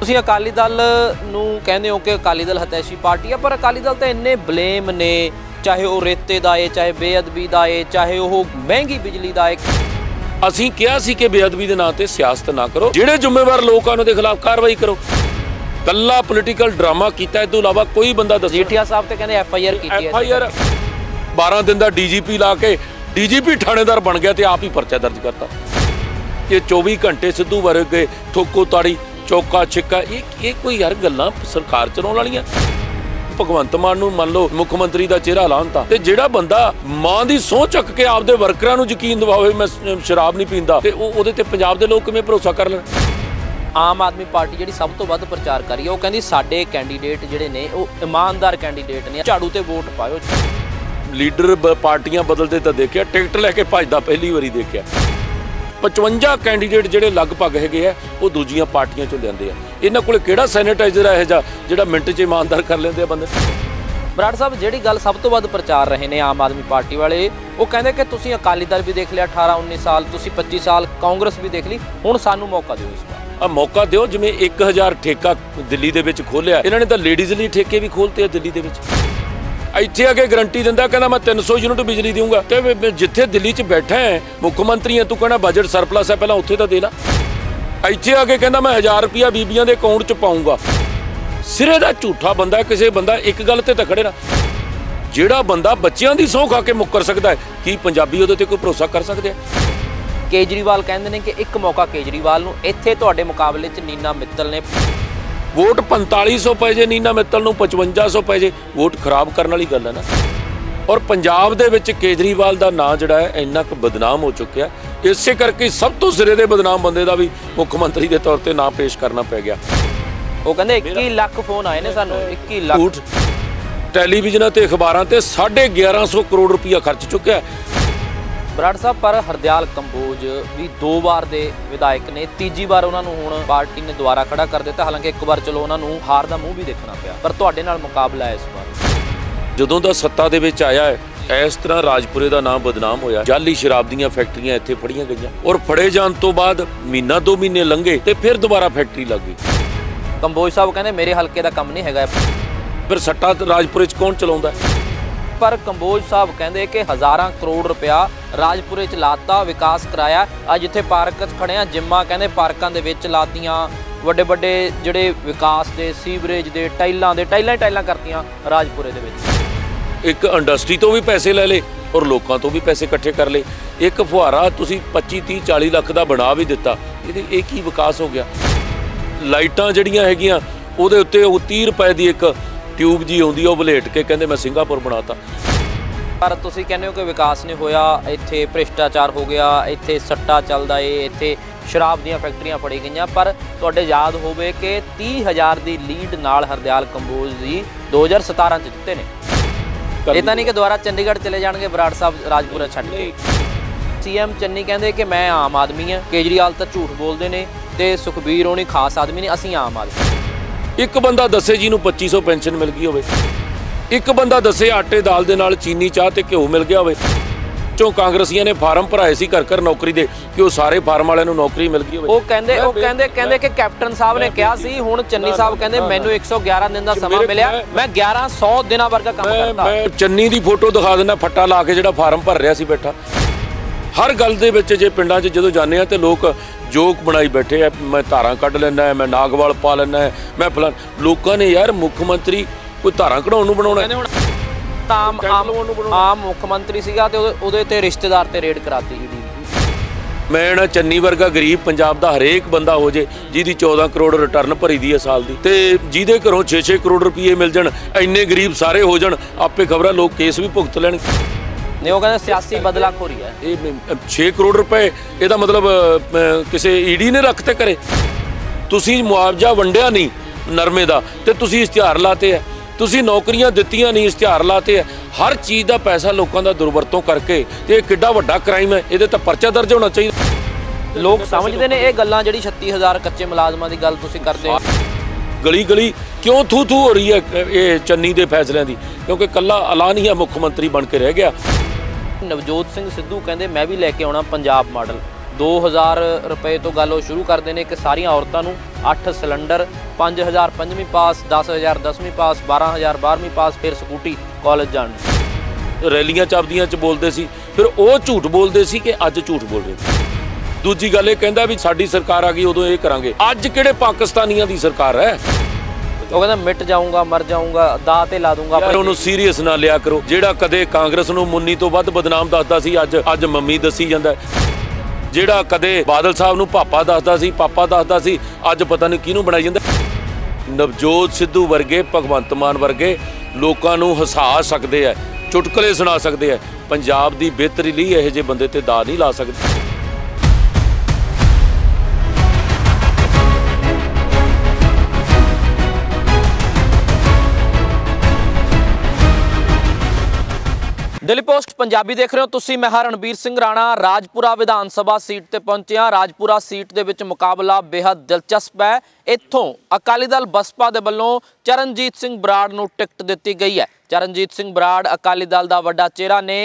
ਤੁਸੀਂ ਅਕਾਲੀ ਦਲ ਨੂੰ ਕਹਿੰਦੇ ਹੋ ਕਿ ਅਕਾਲੀ ਦਲ ਹਤੈਸ਼ੀ ਪਾਰਟੀ ਆ, ਪਰ ਅਕਾਲੀ ਦਲ ਤਾਂ ਇੰਨੇ ਬਲੇਮ ਨੇ, ਚਾਹੇ ਉਹ ਰੇਤੇ ਦਾ ਏ, ਚਾਹੇ ਬੇਅਦਬੀ ਦਾ ਏ, ਚਾਹੇ ਉਹ ਮਹਿੰਗੀ ਬਿਜਲੀ ਦਾ ਏ। ਅਸੀਂ ਕਿਹਾ ਸੀ ਕਿ ਬੇਅਦਬੀ ਦੇ ਨਾਂ ਤੇ ਸਿਆਸਤ ਨਾ ਕਰੋ, ਜਿਹੜੇ ਜ਼ਿੰਮੇਵਾਰ ਲੋਕ ਆ ਉਹਨਾਂ ਦੇ ਖਿਲਾਫ ਕਾਰਵਾਈ ਕਰੋ। ਕੱਲਾ ਪੋਲੀਟੀਕਲ ਡਰਾਮਾ ਕੀਤਾ, ਇਸ ਤੋਂ ਇਲਾਵਾ ਕੋਈ ਬੰਦਾ ਦੱਸੋ। ਜੀਠੀਆ ਸਾਹਿਬ ਤੇ ਕਹਿੰਦੇ FIR ਕੀਤੀ ਹੈ। FIR 12 ਦਿਨ ਦਾ DGP ਲਾ ਕੇ DGP ਥਾਣੇਦਾਰ ਬਣ ਗਿਆ ਤੇ ਆਪ ਹੀ ਪਰਚਾ ਦਰਜ ਕਰਤਾ। ਇਹ 24 ਘੰਟੇ ਸਿੱਧੂ ਵਰਗੇ ਠੋਕੋ ਤਾੜੀ ਚੌਕਾ ਛਿੱਕਾ, ਇਹ ਕੋਈ ਯਾਰ ਗੱਲਾਂ ਸਰਕਾਰ ਚਲਾਉਣ ਵਾਲੀਆਂ। ਭਗਵੰਤ ਮਾਨ ਨੂੰ ਮੰਨ ਲਓ ਮੁੱਖ ਮੰਤਰੀ ਦਾ ਚਿਹਰਾ ਲਾਉਂਦਾ, ਤੇ ਜਿਹੜਾ ਬੰਦਾ ਮਾਂ ਦੀ ਸਹੁੰ ਚੱਕ ਕੇ ਆਪਦੇ ਵਰਕਰਾਂ ਨੂੰ ਯਕੀਨ ਦਿਵਾਵੇ ਮੈਂ ਸ਼ਰਾਬ ਨਹੀਂ ਪੀਂਦਾ, ਤੇ ਉਹਦੇ ਤੇ ਪੰਜਾਬ ਦੇ ਲੋਕ ਕਿਵੇਂ ਭਰੋਸਾ ਕਰ ਲੈਣ। ਆਮ ਆਦਮੀ ਪਾਰਟੀ ਜਿਹੜੀ ਸਭ ਤੋਂ ਵੱਧ ਪ੍ਰਚਾਰ ਕਰ ਰਹੀ ਹੈ, ਉਹ ਕਹਿੰਦੀ ਸਾਡੇ ਕੈਂਡੀਡੇਟ ਜਿਹੜੇ ਨੇ ਉਹ ਇਮਾਨਦਾਰ ਕੈਂਡੀਡੇਟ ਨੇ, ਝਾੜੂ ਤੇ ਵੋਟ ਪਾਇਓ। ਲੀਡਰ ਪਾਰਟੀਆਂ ਬਦਲਦੇ ਤਾਂ ਦੇਖਿਆ, ਟਿਕਟ ਲੈ ਕੇ ਭੱਜਦਾ ਪਹਿਲੀ ਵਾਰੀ ਦੇਖਿਆ। 55 ਕੈਂਡੀਡੇਟ ਜਿਹੜੇ ਲਗਭਗ ਹੈਗੇ ਆ ਉਹ ਦੂਜੀਆਂ ਪਾਰਟੀਆਂ ਚੋਂ ਲਿਆਂਦੇ ਆ। ਇਹਨਾਂ ਕੋਲ ਕਿਹੜਾ ਸੈਨੇਟਾਈਜ਼ਰ ਹੈ ਜਿਹੜਾ ਮਿੰਟ 'ਚ ਇਮਾਨਦਾਰ ਕਰ ਲੈਂਦੇ ਆ ਬੰਦੇ। ਬਰਾੜ ਸਾਹਿਬ, ਜਿਹੜੀ ਗੱਲ ਸਭ ਤੋਂ ਵੱਧ ਪ੍ਰਚਾਰ ਰਹੇ ਨੇ ਆਮ ਆਦਮੀ ਪਾਰਟੀ ਵਾਲੇ, ਉਹ ਕਹਿੰਦੇ ਕਿ ਤੁਸੀਂ ਅਕਾਲੀ ਦਲ ਵੀ ਦੇਖ ਲਿਆ 18-19 ਸਾਲ, ਤੁਸੀਂ 25 ਸਾਲ ਕਾਂਗਰਸ ਵੀ ਦੇਖ ਲਈ, ਹੁਣ ਸਾਨੂੰ ਮੌਕਾ ਦਿਓ ਇਸ ਵਾਰ। ਮੌਕਾ ਦਿਓ। ਜਿਵੇਂ 1000 ਠੇਕਾ ਦਿੱਲੀ ਦੇ ਵਿੱਚ ਖੋਲਿਆ, ਇਹਨਾਂ ਨੇ ਤਾਂ ਲੇਡੀਜ਼ ਲਈ ਠੇਕੇ ਵੀ ਖੋਲਤੇ ਆ ਦਿੱਲੀ ਦੇ ਵਿੱਚ। ਇੱਥੇ ਆ ਕੇ ਗਰੰਟੀ ਦਿੰਦਾ, ਕਹਿੰਦਾ ਮੈਂ 300 ਯੂਨਿਟ ਬਿਜਲੀ ਦਊਂਗਾ, ਤੇ ਜਿੱਥੇ ਦਿੱਲੀ 'ਚ ਬੈਠਾ ਹੈ ਮੁੱਖ ਮੰਤਰੀ ਹੈ, ਤੂੰ ਕਹਿੰਦਾ ਬਜਟ ਸਰਪਲਸ ਹੈ, ਪਹਿਲਾਂ ਉੱਥੇ ਤਾਂ ਦੇ ਲਾ। ਇੱਥੇ ਆ ਕੇ ਕਹਿੰਦਾ ਮੈਂ 1000 ਰੁਪਇਆ ਬੀਬੀਆਂ ਦੇ ਅਕਾਊਂਟ 'ਚ ਪਾਊਂਗਾ। ਸਿਰੇ ਦਾ ਝੂਠਾ ਬੰਦਾ। ਕਿਸੇ ਬੰਦਾ ਇੱਕ ਗੱਲ ਤੇ ਤਾਂ ਖੜੇ ਨਾ, ਜਿਹੜਾ ਬੰਦਾ ਬੱਚਿਆਂ ਦੀ ਸਹੁੰ ਖਾ ਕੇ ਮੁੱਕਰ ਸਕਦਾ ਹੈ, ਕੀ ਪੰਜਾਬੀ ਉਹਦੇ ਤੇ ਕੋਈ ਭਰੋਸਾ ਕਰ ਸਕਦੇ ਆ? ਕੇਜਰੀਵਾਲ ਕਹਿੰਦੇ ਨੇ ਕਿ ਇੱਕ ਮੌਕਾ ਕੇਜਰੀਵਾਲ ਨੂੰ, ਇੱਥੇ ਤੁਹਾਡੇ ਮੁਕਾਬਲੇ 'ਚ ਨੀਨਾ ਮਿੱਤਲ ਨੇ। ਵੋਟ 4500 ਪੈ ਜੇ ਨੀਨਾ ਮਿੱਤਲ ਨੂੰ, 5500 ਪੈ ਜੇ, ਵੋਟ ਖਰਾਬ ਕਰਨ ਵਾਲੀ ਗੱਲ ਹੈ ਨਾ। ਔਰ ਪੰਜਾਬ ਦੇ ਵਿੱਚ ਕੇਜਰੀਵਾਲ ਦਾ ਨਾਂ ਜਿਹੜਾ ਹੈ ਇੰਨਾ ਕੁ ਬਦਨਾਮ ਹੋ ਚੁੱਕਿਆ, ਇਸੇ ਕਰਕੇ ਸਭ ਤੋਂ ਸਿਰੇ ਦੇ ਬਦਨਾਮ ਬੰਦੇ ਦਾ ਵੀ ਮੁੱਖ ਮੰਤਰੀ ਦੇ ਤੌਰ ਤੇ ਨਾਂ ਪੇਸ਼ ਕਰਨਾ ਪੈ ਗਿਆ। ਉਹ ਕਹਿੰਦੇ 21 ਲੱਖ ਫੋਨ ਆਏ ਨੇ ਸਾਨੂੰ, 21 ਲੱਖ। ਟੈਲੀਵਿਜ਼ਨਾਂ ਤੇ ਅਖਬਾਰਾਂ ਤੇ 1150 ਕਰੋੜ ਰੁਪਇਆ ਖਰਚ ਚੁੱਕਿਆ। ਬਰਾੜ ਸਾਹਿਬ, ਪਰ ਹਰਦਿਆਲ ਕੰਬੋਜ ਵੀ 2 ਵਾਰ ਦੇ ਵਿਧਾਇਕ ਨੇ, ਤੀਜੀ ਵਾਰ ਉਹਨਾਂ ਨੂੰ ਹੁਣ ਪਾਰਟੀ ਨੇ ਦੁਬਾਰਾ ਖੜਾ ਕਰ ਦਿੱਤਾ। ਹਾਲਾਂਕਿ ਇੱਕ ਵਾਰ ਚਲੋ ਉਹਨਾਂ ਨੂੰ ਹਾਰ ਦਾ ਮੂੰਹ ਵੀ ਦੇਖਣਾ ਪਿਆ, ਪਰ ਤੁਹਾਡੇ ਨਾਲ ਮੁਕਾਬਲਾ ਹੈ ਇਸ ਵਾਰ। ਜਦੋਂ ਦਾ ਸੱਤਾ ਦੇ ਵਿੱਚ ਆਇਆ ਹੈ, ਇਸ ਤਰ੍ਹਾਂ ਰਾਜਪੁਰੇ ਦਾ ਨਾਮ ਬਦਨਾਮ ਹੋਇਆ। ਜਾਲੀ ਸ਼ਰਾਬ ਦੀਆਂ ਫੈਕਟਰੀਆਂ ਇੱਥੇ ਫੜੀਆਂ ਗਈਆਂ, ਔਰ ਫੜੇ ਜਾਣ ਤੋਂ ਬਾਅਦ ਮਹੀਨਾ 2 ਮਹੀਨੇ ਲੰਘੇ ਤੇ ਫਿਰ ਦੁਬਾਰਾ ਫੈਕਟਰੀ ਲੱਗ ਗਈ। ਕੰਬੋਜ ਸਾਹਿਬ ਕਹਿੰਦੇ ਮੇਰੇ ਹਲਕੇ ਦਾ ਕੰਮ ਨਹੀਂ ਹੈਗਾ। ਫਿਰ ਸੱਟਾ ਰਾਜਪੁਰੇ 'ਚ ਕੌਣ ਚਲਾਉਂਦਾ? ਪਰ ਕੰਬੋਜ ਸਾਹਿਬ ਕਹਿੰਦੇ ਕਿ ਹਜ਼ਾਰਾਂ ਕਰੋੜ ਰੁਪਇਆ ਰਾਜਪੁਰੇ 'ਚ ਲਾਤਾ, ਵਿਕਾਸ ਕਰਾਇਆ। ਅੱਜ ਜਿੱਥੇ ਪਾਰਕ 'ਚ ਖੜੇ ਆ, ਜਿੰਮਾਂ ਕਹਿੰਦੇ ਪਾਰਕਾਂ ਦੇ ਵਿੱਚ ਲਾਤੀਆਂ, ਵੱਡੇ ਵੱਡੇ ਜਿਹੜੇ ਵਿਕਾਸ ਦੇ, ਸੀਵਰੇਜ ਦੇ, ਟਾਈਲਾਂ ਕਰਤੀਆਂ ਰਾਜਪੁਰੇ ਦੇ ਵਿੱਚ। ਇੱਕ ਇੰਡਸਟਰੀ ਤੋਂ ਵੀ ਪੈਸੇ ਲੈ ਲਏ ਔਰ ਲੋਕਾਂ ਤੋਂ ਵੀ ਪੈਸੇ ਇਕੱਠੇ ਕਰ ਲਏ। ਇੱਕ ਫੁਹਾਰਾ ਤੁਸੀਂ 25, 30, 40 ਲੱਖ ਦਾ ਬਣਾ ਵੀ ਦਿੱਤਾ, ਇਹ ਕੀ ਵਿਕਾਸ ਹੋ ਗਿਆ? ਲਾਈਟਾਂ ਜਿਹੜੀਆਂ ਹੈਗੀਆਂ ਉਹਦੇ ਉੱਤੇ ਉਹ 30 ਰੁਪਏ ਦੀ ਇੱਕ ਟਿਊਬ ਜੀ ਆਉਂਦੀ ਆ, ਉਹ ਬਲੇਟ ਕੇ ਕਹਿੰਦੇ ਮੈਂ ਸਿੰਗਾਪੁਰ ਬਣਾਤਾ। ਪਰ ਤੁਸੀਂ ਕਹਿੰਦੇ ਹੋ ਕਿ ਵਿਕਾਸ ਨਹੀਂ ਹੋਇਆ, ਇੱਥੇ ਭ੍ਰਿਸ਼ਟਾਚਾਰ ਹੋ ਗਿਆ, ਇੱਥੇ ਸੱਟਾ ਚੱਲਦਾ ਏ, ਇੱਥੇ ਸ਼ਰਾਬ ਦੀਆਂ ਫੈਕਟਰੀਆਂ ਫੜੀ ਗਈਆਂ। ਪਰ ਤੁਹਾਡੇ ਯਾਦ ਹੋਵੇ ਕਿ 30,000 ਦੀ ਲੀਡ ਨਾਲ ਹਰਦਿਆਲ ਕੰਬੋਜ ਜੀ 2017 'ਚ ਜਿੱਤੇ ਨੇ। ਇਹ ਤਾਂ ਨਹੀਂ ਕਿ ਦੁਬਾਰਾ ਚੰਡੀਗੜ੍ਹ ਚਲੇ ਜਾਣਗੇ ਬਰਾੜ ਸਾਹਿਬ ਰਾਜਪੁਰਾ ਛੱਡ ਕੇ। CM ਚੰਨੀ ਕਹਿੰਦੇ ਕਿ ਮੈਂ ਆਮ ਆਦਮੀ ਹਾਂ, ਕੇਜਰੀਵਾਲ ਤਾਂ ਝੂਠ ਬੋਲਦੇ ਨੇ, ਤੇ ਸੁਖਬੀਰ ਹੋਣੀ ਖਾਸ ਆਦਮੀ ਨੇ, ਅਸੀਂ ਆਮ ਆਦਮੀ। ਇੱਕ ਬੰਦਾ ਦੱਸੇ ਜਿਹਨੂੰ 2500 ਪੈਨਸ਼ਨ ਮਿਲ ਗਈ ਹੋਵੇ, ਇੱਕ ਬੰਦਾ ਦੱਸੇ ਆਟੇ ਦਾਲ ਦੇ ਨਾਲ ਚੀਨੀ ਚਾਹ ਤੇ ਘਿਓ ਮਿਲ ਗਿਆ ਹੋਵੇ। ਚੋਂ ਕਾਂਗਰਸੀਆਂ ਨੇ ਫਾਰਮ ਭਰਾਏ ਸੀ ਘਰ ਨੌਕਰੀ ਦੇ, ਕਿ ਉਹ ਸਾਰੇ ਫਾਰਮ ਵਾਲਿਆਂ ਨੂੰ ਨੌਕਰੀ ਮਿਲ ਗਈ ਹੋਵੇ। ਉਹ ਕਹਿੰਦੇ ਕਿ ਕੈਪਟਨ ਸਾਹਿਬ ਨੇ ਕਿਹਾ ਸੀ, ਹੁਣ ਚੰਨੀ ਸਾਹਿਬ ਕਹਿੰਦੇ ਮੈਨੂੰ 111 ਦਿਨ ਦਾ ਸਮਾਂ ਮਿਲਿਆ, ਮੈਂ 1100 ਦਿਨਾਂ ਵਰਗਾ ਕੰਮ ਕਰਦਾ। ਮੈਂ ਚੰਨੀ ਦੀ ਫੋਟੋ ਦਿਖਾ ਦਿੰਦਾ, ਫੱਟਾ ਲਾ ਕੇ ਜਿਹੜਾ ਫਾਰਮ ਭਰ ਰਿਹਾ ਸੀ ਬੈਠਾ। ਹਰ ਗੱਲ ਦੇ ਵਿੱਚ ਜੇ ਪਿੰਡਾਂ 'ਚ ਜਦੋਂ ਜਾਂਦੇ ਆ ਤੇ ਲੋਕ ਜੋਕ ਬਣਾਈ ਬੈਠੇ ਆ, ਮੈਂ ਧਾਰਾਂ ਕੱਢ ਲੈਣਾ, ਮੈਂ ਨਾਗਵਾਲ ਪਾ ਲੈਣਾ, ਮੈਂ ਫਲਾਣ। ਲੋਕਾਂ ਨੇ ਯਾਰ ਮੁੱਖ ਮੰਤਰੀ ਕੋਈ ਧਾਰਾਂ ਕਢਾਉਣ ਨੂੰ ਬਣਾਉਣਾ। ਆਮ ਮੁੱਖ ਮੰਤਰੀ ਸੀਗਾ ਤੇ ਉਹਦੇ ਤੇ ਰਿਸ਼ਤੇਦਾਰ ਤੇ ਰੇਡ ਕਰਾਤੀ ਜੀ। ਮੈਂ ਨਾ ਚੰਨੀ ਵਰਗਾ ਗਰੀਬ ਪੰਜਾਬ ਦਾ ਹਰੇਕ ਬੰਦਾ ਹੋ ਜੇ ਜਿਹਦੀ 14 ਕਰੋੜ ਰਿਟਰਨ ਭਰੀ ਦੀ ਹੈ ਸਾਲ ਦੀ, ਤੇ ਜਿਹਦੇ ਘਰੋਂ 6-6 ਕਰੋੜ ਰੁਪਏ ਮਿਲ ਜਾਣ, ਇੰਨੇ ਗਰੀਬ ਸਾਰੇ ਹੋ ਜਾਣ, ਆਪੇ ਖਬਰਾਂ ਲੋਕ ਕੇਸ ਵੀ ਭੁਗਤ ਲੈਣਗੇ। ਨਹੀਂ, ਉਹ ਕਹਿੰਦੇ ਸਿਆਸੀ ਬਦਲਾਖੋਰੀ ਹੈ। ਇਹ 6 ਕਰੋੜ ਰੁਪਏ ਇਹਦਾ ਮਤਲਬ ਕਿਸੇ ED ਨੇ ਰੱਖਤੇ ਕਰੇ। ਤੁਸੀਂ ਮੁਆਵਜ਼ਾ ਵੰਡਿਆ ਨਹੀਂ ਨਰਮੇ ਦਾ, ਤੇ ਤੁਸੀਂ ਇਸ਼ਤਿਹਾਰ ਲਾਤੇ ਹੈ। ਤੁਸੀਂ ਨੌਕਰੀਆਂ ਦਿੱਤੀਆਂ ਨਹੀਂ, ਇਸ਼ਤਿਹਾਰ ਲਾਤੇ ਹੈ। ਹਰ ਚੀਜ਼ ਦਾ ਪੈਸਾ ਲੋਕਾਂ ਦਾ ਦੁਰਵਰਤੋਂ ਕਰਕੇ, ਤੇ ਇਹ ਕਿੱਡਾ ਵੱਡਾ ਕ੍ਰਾਈਮ ਹੈ, ਇਹਦੇ ਤਾਂ ਪਰਚਾ ਦਰਜ ਹੋਣਾ ਚਾਹੀਦਾ। ਲੋਕ ਸਮਝਦੇ ਨੇ ਇਹ ਗੱਲਾਂ, ਜਿਹੜੀ 36,000 ਕੱਚੇ ਮੁਲਾਜ਼ਮਾਂ ਦੀ ਗੱਲ ਤੁਸੀਂ ਕਰਦੇ ਹੋ। ਗਲੀ ਕਿਉਂ ਥੂ ਹੋ ਰਹੀ ਹੈ ਇਹ ਚੰਨੀ ਦੇ ਫੈਸਲਿਆਂ ਦੀ? ਕਿਉਂਕਿ ਕੱਲਾ ਐਲਾਨੀਆ ਮੁੱਖ ਮੰਤਰੀ ਬਣ ਕੇ ਰਹਿ ਗਿਆ। ਨਵਜੋਤ ਸਿੰਘ ਸਿੱਧੂ ਕਹਿੰਦੇ ਮੈਂ ਵੀ ਲੈ ਕੇ ਆਉਣਾ ਪੰਜਾਬ ਮਾਡਲ, 2000 रुपए तो गल शुरू करते हैं कि सारिया औरतों को 8 सिलेंडर, 5000 5वीं पास, 10,000 10वीं पास, 12,000 12वीं पास, फिर स्कूटी कॉलेज जाने। रैलियां चाबदियां च बोलते सी, फिर वो झूठ बोलते सी कि अज झूठ बोल रहे। दूजी गल ये कहता भी साडी सरकार आ गई उदों ये करांगे। अज किहड़े पाकिस्तानियां दी सरकार है? वो कहता मिट जाऊंगा, मर जाऊंगा, दाह ते ला दूंगा। यार उन्होंने सीरीयस ना लिया करो। जेड़ा कदे कांग्रेस नूं मुन्नी तो वध बदनाम दसदा सी अज मम्मी दसी जांदा है। जेड़ा कदे बादल साहब नूं पापा दसदा सी, पापा दसदा सी, अज पता नहीं किहनूं बनाई जांदा। नवजोत सिद्धू वर्गे, भगवंत मान वर्गे लोकां नूं हसा सकदे है, चुटकले सुना सकदे है। पंजाब दी बेहतरी लई इहो जिहे बंदे ते दाऽ नहीं ला सकदे। डेली पोस्ट पंजाबी देख रहे हो तुसी। मैं रणबीर सिंह राणा राजपुरा विधान सभा सीट ते पहुंचे हाँ। राजपुरा सीट दे विच मुकाबला बेहद दिलचस्प है। इत्थों अकाली दल बसपा दे वल्लों चरणजीत सिंह बराड़ नूं टिकट दित्ती गई है। चरणजीत सिंह बराड़ अकाली दल दा वड्डा चेहरा ने,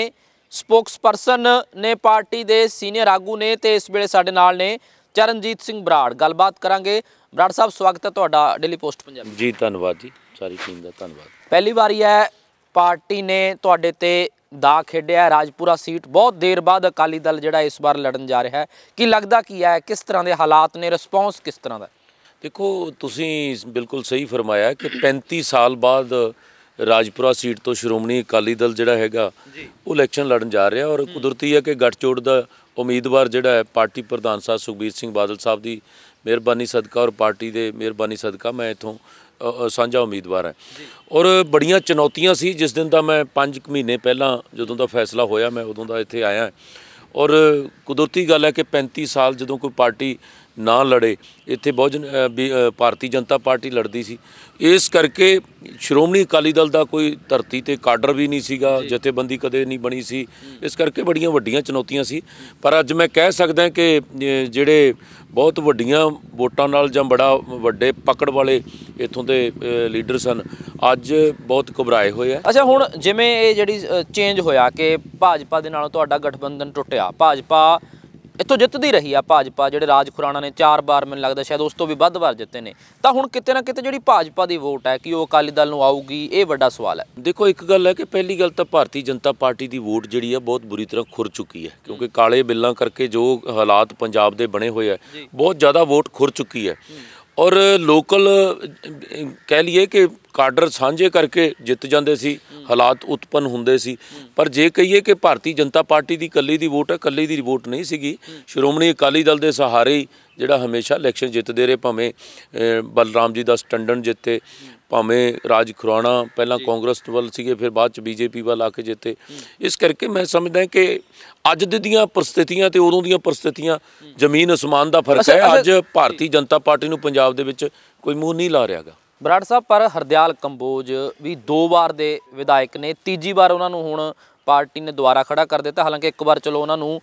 स्पोक्सपर्सन ने, पार्टी दे सीनियर आगू ने ते इस वेले साडे नाल ने चरणजीत सिंह बराड़। गलबात करांगे। बराड़ साहब स्वागत है तुहाडा डेली पोस्ट पंजाबी जी। धन्नवाद जी, सारी टीम दा धन्नवाद। पहली वारी है पार्टी ने तुहाडे ते दा खेडिया। राजपुरा सीट बहुत देर बाद अकाली दल जिहड़ा इस बार लड़न जा रहा है, की लगदा की है, किस तरह के हालात ने, रिस्पॉन्स किस तरह का? देखो तुसी बिल्कुल सही फरमाया कि 35 साल बाद राजपुरा सीट तो श्रोमणी अकाली दल जिहड़ा हैगा वो इलैक्शन लड़न जा रहा और कुदरती है कि गठजोड़ का उम्मीदवार जिहड़ा है पार्टी प्रधान साहब सुखबीर सिंह बादल साहब की मेहरबानी सदका और पार्टी के मेहरबानी सदका मैं इत्थों साझा उम्मीदवार है। और बड़ियां चुनौतियां सी जिस दिन का मैं 5 महीने पहला जदों का फैसला होया मैं उदों का इत्थे आया। और कुदरती गल है कि 35 साल जदों कोई पार्टी ना लड़े, इत्थे बहुजन भारतीय जनता पार्टी लड़ती सी, इस करके श्रोमणी अकाली दल का कोई धरती ते काडर भी नहीं सीगा, जथेबंदी कदे नहीं बनी सी, इस करके बड़ियां वड्डियां चुनौतियां सी। पर अज मैं कह सकदा कि जिहड़े बहुत वड्डियां वोटां नाल जां बड़ा वड्डे पकड़ वाले इत्थों के लीडर सन, अज बहुत घबराए हुए हैं। अच्छा हुण जिवें ये जिहड़ी चेंज होया कि भाजपा दे नालों तुहाडा गठबंधन टुटिया, भाजपा इत्थों जितदी रही आ, भाजपा जिहड़े राज खुराना ने 4 बार मैनूं लगदा शायद उस तो भी वध बार जिते ने, तां हुण किते ना किते जिहड़ी भाजपा दी वोट है कि वो अकाली दल नूं आऊगी, ये वड्डा सवाल है। देखो एक गल है कि पहली गल तो भारतीय जनता पार्टी की वोट जिहड़ी है बहुत बुरी तरह खुर चुकी है, क्योंकि काले बिल्लां करके जो हालात पंजाब दे बने हुए है बहुत ज़्यादा वोट खुर चुकी है। और लोकल कह लीए कि काडर साझे करके जित जाते सी, हालात उत्पन्न होंदे सी। पर जे कहिए कि भारतीय जनता पार्टी की कल्ली दी वोट है, कल्ली दी वोट नहीं सीगी। श्रोमणी अकाली दल के सहारे ही जिहड़ा हमेशा इलैक्शन जितते रहे, भावें बलराम जी दास टंडन जिते, भावें राज खुराना पहला कांग्रेस वाल सीगे फिर बाद बीजेपी वाल आके जिते। इस करके मैं समझदा कि अज दियां परिस्थितियां ते उदों दियां परिस्थितियां जमीन आसमान का फर्क है। अज भारतीय जनता पार्टी नूं पंजाब दे विच कोई मूँह नहीं ला रहा गा। बराड़ साहब पर हरदयाल कंबोज भी 2 बार दे विधायक ने, तीजी बार उन्होंने हुण पार्टी ने दोबारा खड़ा कर दिता। हालांकि एक बार चलो उन्होंने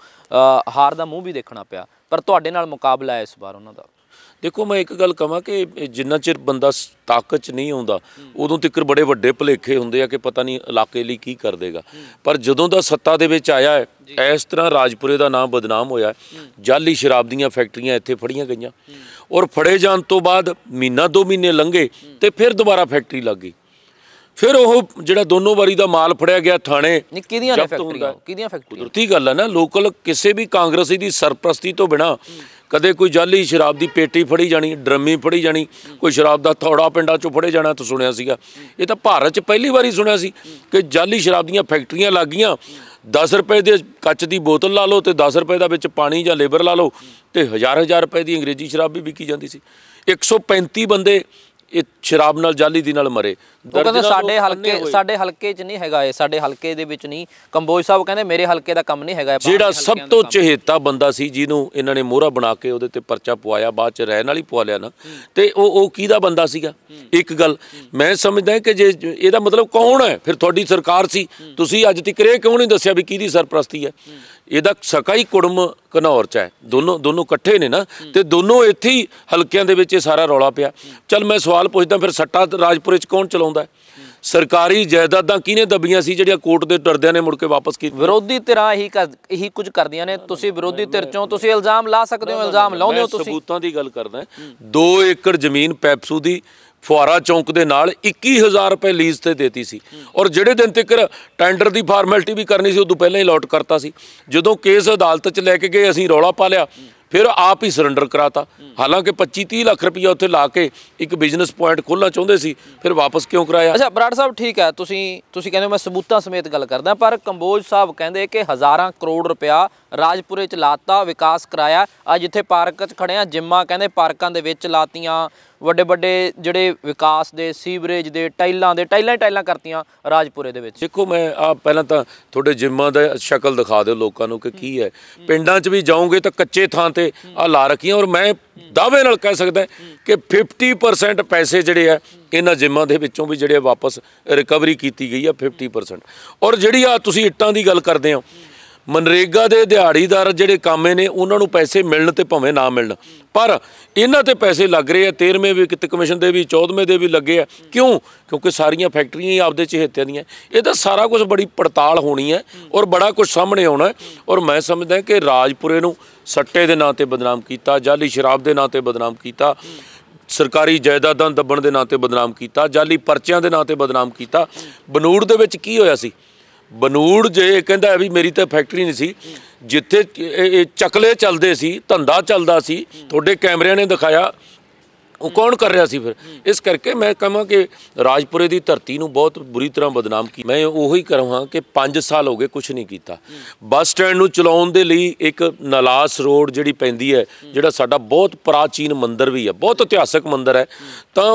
हार का मूँह भी देखना पिया, पर तुहाडे नाल मुकाबला है इस बार उन्होंने। देखो मैं एक गल कहां कि जिन्ना चिर बंदा ताकत च नहीं आउंदा उदों तक बड़े वड्डे भुलेखे हुंदे आ कि पता नहीं इलाके लिए की कर देगा। पर जदों दा सत्ता दे विच आया है इस तरह राजपुरे का नाम बदनाम होया, जाली शराब दीयां फैक्ट्रियां इत्थे फड़ियां गईयां और फड़े जाण तो बाद महीना 2 महीने लंघे तो फिर दोबारा फैक्ट्री लग गई। फिर वो जिहड़ा दोनों वारी दा माल फड़िया गया थाने कुदरती गल है ना। लोकल किसी भी कांग्रेसी की सरप्रस्ती तो बिना कदे कोई जाली शराब की पेटी फड़ी जानी, ड्रमी फड़ी जानी, कोई शराब का थोड़ा पिंडा चों फड़े जाना तो सुनिया सीगा। ये तो भारत च पहली बारी सुनिया सी कि जाली शराब दीयां फैक्ट्रियां लग गईयां। 10 रुपए के कच की बोतल ला लो तो 10 रुपए का विच पानी या लेबर ला लो तो 1000 रुपए की अंग्रेजी शराब भी विकी जाती सी। 135 बंदे ਇਹ ਸ਼ਰਾਬ ਨਾਲ ਜਾਲੀ ਦੀ ਨਾਲ ਮਰੇ। ਉਹ ਕਹਿੰਦੇ ਸਾਡੇ ਹਲਕੇ 'ਚ ਨਹੀਂ ਹੈਗਾ ਇਹ, ਸਾਡੇ ਹਲਕੇ ਦੇ ਵਿੱਚ ਨਹੀਂ। ਕੰਬੋਜ ਸਾਹਿਬ ਕਹਿੰਦੇ ਮੇਰੇ ਹਲਕੇ ਦਾ ਕੰਮ ਨਹੀਂ ਹੈਗਾ। ਜਿਹੜਾ ਸਭ ਤੋਂ ਚਹੇਤਾ ਬੰਦਾ ਸੀ ਜਿਹਨੂੰ ਇਹਨਾਂ ਨੇ ਮੋਹਰਾ ਬਣਾ ਕੇ ਉਹਦੇ ਤੇ ਪਰਚਾ ਪਵਾਇਆ, ਬਾਅਦ ਚ ਰਹਿਣ ਵਾਲੀ ਪਵਾ ਲਿਆ ਨਾ, ਤੇ ਉਹ ਕਿਹਦਾ ਬੰਦਾ ਸੀਗਾ? ਇੱਕ ਗੱਲ ਮੈਂ ਸਮਝਦਾ ਕਿ ਜੇ ਇਹਦਾ ਮਤਲਬ ਕੌਣ ਹੈ ਫਿਰ ਤੁਹਾਡੀ ਸਰਕਾਰ ਸੀ, ਤੁਸੀਂ ਅੱਜ ਤੱਕ ਇਹ ਕਿਉਂ ਨਹੀਂ ਦੱਸਿਆ ਵੀ ਕਿਹਦੀ ਸਰਪ੍ਰਸਤੀ ਹੈ? ਇਹਦਾ ਸਕਾ ਹੀ ਕੁੜਮ ਘਨੌਰ ਚ ਹੈ, ਦੋਨੋਂ ਇਕੱਠੇ ਨੇ ਨਾ, ਤੇ ਦੋਨੋਂ ਇੱਥੇ ਹੀ ਹਲਕਿਆਂ ਦੇ ਵਿੱਚ ਇਹ ਸਾਰਾ ਰੌਲਾ ਪਿਆ। ਚੱਲ ਮੈਂ ਸਵਾਲ ਪੁੱਛਦਾ ਫਿਰ ਸੱਟਾ ਰਾਜਪੁਰੇ ਚ ਕੌਣ ਚਲਾਉਂਦਾ? ਸਰਕਾਰੀ ਜਾਇਦਾਦਾਂ ਕਿਹਨੇ ਦੱਬੀਆਂ ਸੀ ਜਿਹੜੀਆਂ ਕੋਰਟ ਦੇ ਡਰਦਿਆਂ ਨੇ ਮੁੜ ਕੇ ਵਾਪਸ ਕੀਤੀ? ਵਿਰੋਧੀ ਧਿਰਾਂ ਇਹੀ ਕੁਝ ਕਰਦੀਆਂ ਨੇ। ਤੁਸੀਂ ਵਿਰੋਧੀ ਧਿਰ ਚੋਂ ਤੁਸੀਂ ਇਲਜ਼ਾਮ ਲਾ ਸਕਦੇ ਹੋ, ਇਲਜ਼ਾਮ ਲਾਉਂਦੇ ਹੋ ਤੁਸੀਂ। ਸਬੂਤਾਂ ਦੀ ਗੱਲ ਕਰਦਾ। 2 ਏਕੜ ਜ਼ਮੀਨ ਪੈਪਸੂ ਦੀ ਫੁਆਰਾ ਚੌਂਕ ਦੇ ਨਾਲ 21,000 ਰੁਪਏ ਲੀਜ਼ ਤੇ ਦੇਤੀ ਸੀ, ਔਰ ਜਿਹੜੇ ਦਿਨ ਤੱਕ ਟੈਂਡਰ ਦੀ ਫਾਰਮੈਲਿਟੀ ਵੀ ਕਰਨੀ ਸੀ ਉਦੋਂ ਪਹਿਲਾਂ ਹੀ ਅਲਾਟ ਕਰਤਾ ਸੀ। ਜਦੋਂ ਕੇਸ ਅਦਾਲਤ 'ਚ ਲੈ ਕੇ ਗਏ ਅਸੀਂ ਰੌਲਾ ਪਾ ਲਿਆ, ਫਿਰ ਆਪ ਹੀ ਸਰੈਂਡਰ ਕਰਾਤਾ। ਹਾਲਾਂਕਿ 25-30 ਲੱਖ ਰੁਪਈਆ ਉੱਥੇ ਲਾ ਕੇ ਇੱਕ ਬਿਜ਼ਨਸ ਪੁਆਇੰਟ ਖੋਲ੍ਹਣਾ ਚਾਹੁੰਦੇ ਸੀ, ਫਿਰ ਵਾਪਸ ਕਿਉਂ ਕਰਾਇਆ? ਅੱਛਾ ਬਰਾੜ ਸਾਹਿਬ, ਠੀਕ ਹੈ, ਤੁਸੀਂ ਕਹਿੰਦੇ ਹੋ ਮੈਂ ਸਬੂਤਾਂ ਸਮੇਤ ਗੱਲ ਕਰਦਾ, ਪਰ ਕੰਬੋਜ ਸਾਹਿਬ ਕਹਿੰਦੇ ਕਿ ਹਜ਼ਾਰਾਂ ਕਰੋੜ ਰੁਪਇਆ ਰਾਜਪੁਰੇ 'ਚ ਲਾਤਾ, ਵਿਕਾਸ ਕਰਾਇਆ। ਅੱਜ ਜਿੱਥੇ ਪਾਰਕ 'ਚ ਖੜੇ ਆ, ਜਿੰਮਾਂ ਕਹਿੰਦੇ ਪਾਰਕਾਂ ਦੇ ਵਿੱਚ ਲਾਤੀਆਂ, ਵੱਡੇ ਜਿਹੜੇ ਵਿਕਾਸ ਦੇ, ਸੀਵਰੇਜ ਦੇ, ਟਾਈਲਾਂ ਕਰਤੀਆਂ ਰਾਜਪੁਰੇ ਦੇ ਵਿੱਚ। ਦੇਖੋ, ਮੈਂ ਪਹਿਲਾਂ ਤਾਂ ਤੁਹਾਡੇ ਜਿੰਮਾਂ ਦਾ ਸ਼ਕਲ ਦਿਖਾ ਦਿਓ ਲੋਕਾਂ ਨੂੰ ਕਿ ਕੀ ਹੈ। ਪਿੰਡਾਂ 'ਚ ਵੀ ਜਾਓਗੇ ਤਾਂ ਕੱਚੇ ਥਾਂ ਤੇ ਲਾ ਰੱਖੀਆਂ, ਔਰ ਮੈਂ ਦਾਅਵੇ ਨਾਲ ਕਹਿ ਸਕਦਾ ਕਿ 50% ਪੈਸੇ ਜਿਹੜੇ ਆ ਇਹਨਾਂ ਜਿੰਮਾਂ ਦੇ ਵਿੱਚੋਂ ਵੀ ਜਿਹੜੇ ਵਾਪਸ ਰਿਕਵਰੀ ਕੀਤੀ ਗਈ ਆ 50%। ਔਰ ਜਿਹੜੀ ਤੁਸੀਂ ਇੱਟਾਂ ਦੀ ਗੱਲ ਕਰਦੇ ਹੋ, ਮਨਰੇਗਾ ਦੇ ਦਿਹਾੜੀਦਾਰ ਜਿਹੜੇ ਕਾਮੇ ਨੇ ਉਹਨਾਂ ਨੂੰ ਪੈਸੇ ਮਿਲਣ ਤੇ ਭਾਵੇਂ ਨਾ ਮਿਲਣ, ਪਰ ਇਹਨਾਂ ਤੇ ਪੈਸੇ ਲੱਗ ਰਹੇ ਆ। 13ਵੇਂ ਵੀ ਕਿਤੇ ਕਮਿਸ਼ਨ ਦੇ ਵੀ, 14ਵੇਂ ਦੇ ਵੀ ਲੱਗੇ ਆ। ਕਿਉਂ? ਕਿਉਂਕਿ ਸਾਰੀਆਂ ਫੈਕਟਰੀਆਂ ਹੀ ਆਪਦੇ ਚਹੇਤਿਆਂ ਦੀਆਂ। ਇਹਦਾ ਸਾਰਾ ਕੁਝ ਬੜੀ ਪੜਤਾਲ ਹੋਣੀ ਹੈ ਔਰ ਬੜਾ ਕੁਝ ਸਾਹਮਣੇ ਆਉਣਾ। ਔਰ ਮੈਂ ਸਮਝਦਾ ਕਿ ਰਾਜਪੁਰੇ ਨੂੰ ਸੱਟੇ ਦੇ ਨਾਂ ਤੇ ਬਦਨਾਮ ਕੀਤਾ, ਜਾਲੀ ਸ਼ਰਾਬ ਦੇ ਨਾਂ ਤੇ ਬਦਨਾਮ ਕੀਤਾ, ਸਰਕਾਰੀ ਜਾਇਦਾਦਾਂ ਦੱਬਣ ਦੇ ਨਾਂ ਤੇ ਬਦਨਾਮ ਕੀਤਾ, ਜਾਲੀ ਪਰਚਿਆਂ ਦੇ ਨਾਂ ਤੇ ਬਦਨਾਮ ਕੀਤਾ। ਬਨੂੜ ਦੇ ਵਿੱਚ ਕੀ ਹੋਇਆ ਸੀ? ਬਨੂੜ ਜੇ ਕਹਿੰਦਾ ਵੀ ਮੇਰੀ ਤਾਂ ਫੈਕਟਰੀ ਨਹੀਂ ਸੀ, ਜਿੱਥੇ ਚੱਕਲੇ ਚੱਲਦੇ ਸੀ, ਧੰਦਾ ਚੱਲਦਾ ਸੀ, ਤੁਹਾਡੇ ਕੈਮਰਿਆਂ ਨੇ ਦਿਖਾਇਆ, ਉਹ ਕੌਣ ਕਰ ਰਿਹਾ ਸੀ? ਫਿਰ ਇਸ ਕਰਕੇ ਮੈਂ ਕਹਾਂ ਕਿ ਰਾਜਪੁਰੇ ਦੀ ਧਰਤੀ ਨੂੰ ਬਹੁਤ ਬੁਰੀ ਤਰ੍ਹਾਂ ਬਦਨਾਮ ਕੀਤਾ। ਮੈਂ ਉਹੀ ਕਰਾਂ ਕਿ 5 ਸਾਲ ਹੋ ਗਏ ਕੁਛ ਨਹੀਂ ਕੀਤਾ। ਬੱਸ ਸਟੈਂਡ ਨੂੰ ਚਲਾਉਣ ਦੇ ਲਈ ਇੱਕ ਨਲਾਸ ਰੋਡ ਜਿਹੜੀ ਪੈਂਦੀ ਹੈ, ਜਿਹੜਾ ਸਾਡਾ ਬਹੁਤ ਪ੍ਰਾਚੀਨ ਮੰਦਿਰ ਵੀ ਹੈ, ਬਹੁਤ ਇਤਿਹਾਸਕ ਮੰਦਿਰ ਹੈ, ਤਾਂ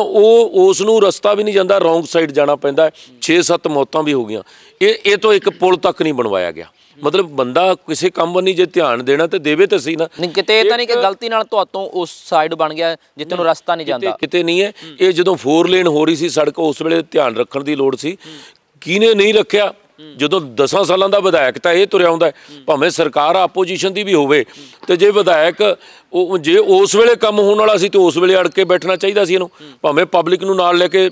ਉਸ ਨੂੰ ਰਸਤਾ ਵੀ ਨਹੀਂ ਜਾਂਦਾ, ਰੌਂਗ ਸਾਈਡ ਜਾਣਾ ਪੈਂਦਾ। 6-7 ਮੌਤਾਂ ਵੀ ਹੋ ਗਈਆਂ। ਇਹ ਤੋਂ ਇੱਕ ਪੁਲ ਤੱਕ ਨਹੀਂ ਬਣਵਾਇਆ ਗਿਆ। ਮਤਲਬ ਬੰਦਾ ਕਿਸੇ ਕੰਮ ਨਹੀਂ ਜੇ ਧਿਆਨ ਦੇਣਾ ਤੇ ਦੇਵੇ ਤਾਂ ਸਹੀ ਨਾ। ਕਿਤੇ ਇਹ ਤਾਂ ਨਹੀਂ ਕਿ ਗਲਤੀ ਨਾਲ ਤੁਹਾਤੋਂ ਉਸ ਸਾਈਡ ਬਣ ਗਿਆ ਜਿੱਥੇ ਨੂੰ ਰਸਤਾ ਨਹੀਂ ਜਾਂਦਾ? ਕਿਤੇ ਨਹੀਂ ਹੈ। ਇਹ ਜਦੋਂ 4 ਲੇਨ ਹੋ ਰਹੀ ਸੀ ਸੜਕ, ਉਸ ਵੇਲੇ ਧਿਆਨ ਰੱਖਣ ਦੀ ਲੋੜ ਸੀ। ਕਿਹਨੇ ਨਹੀਂ ਰੱਖਿਆ? ਜਦੋਂ 10 ਸਾਲਾਂ ਦਾ ਵਿਧਾਇਕ ਤਾਂ ਇਹ ਤੁਰਿਆ ਆਉਂਦਾ, ਭਾਵੇਂ ਸਰਕਾਰ ਆਪੋਜੀਸ਼ਨ ਦੀ ਵੀ ਹੋਵੇ, ਤੇ ਜੇ ਵਿਧਾਇਕ ਜੇ ਉਸ ਵੇਲੇ ਕੰਮ ਹੋਣ ਵਾਲਾ ਸੀ ਤੇ ਉਸ ਵੇਲੇ ਅੜ ਕੇ ਬੈਠਣਾ ਚਾਹੀਦਾ ਸੀ ਇਹਨੂੰ, ਭਾਵੇਂ ਪਬਲਿਕ ਨੂੰ ਨਾਲ ਲੈ ਕੇ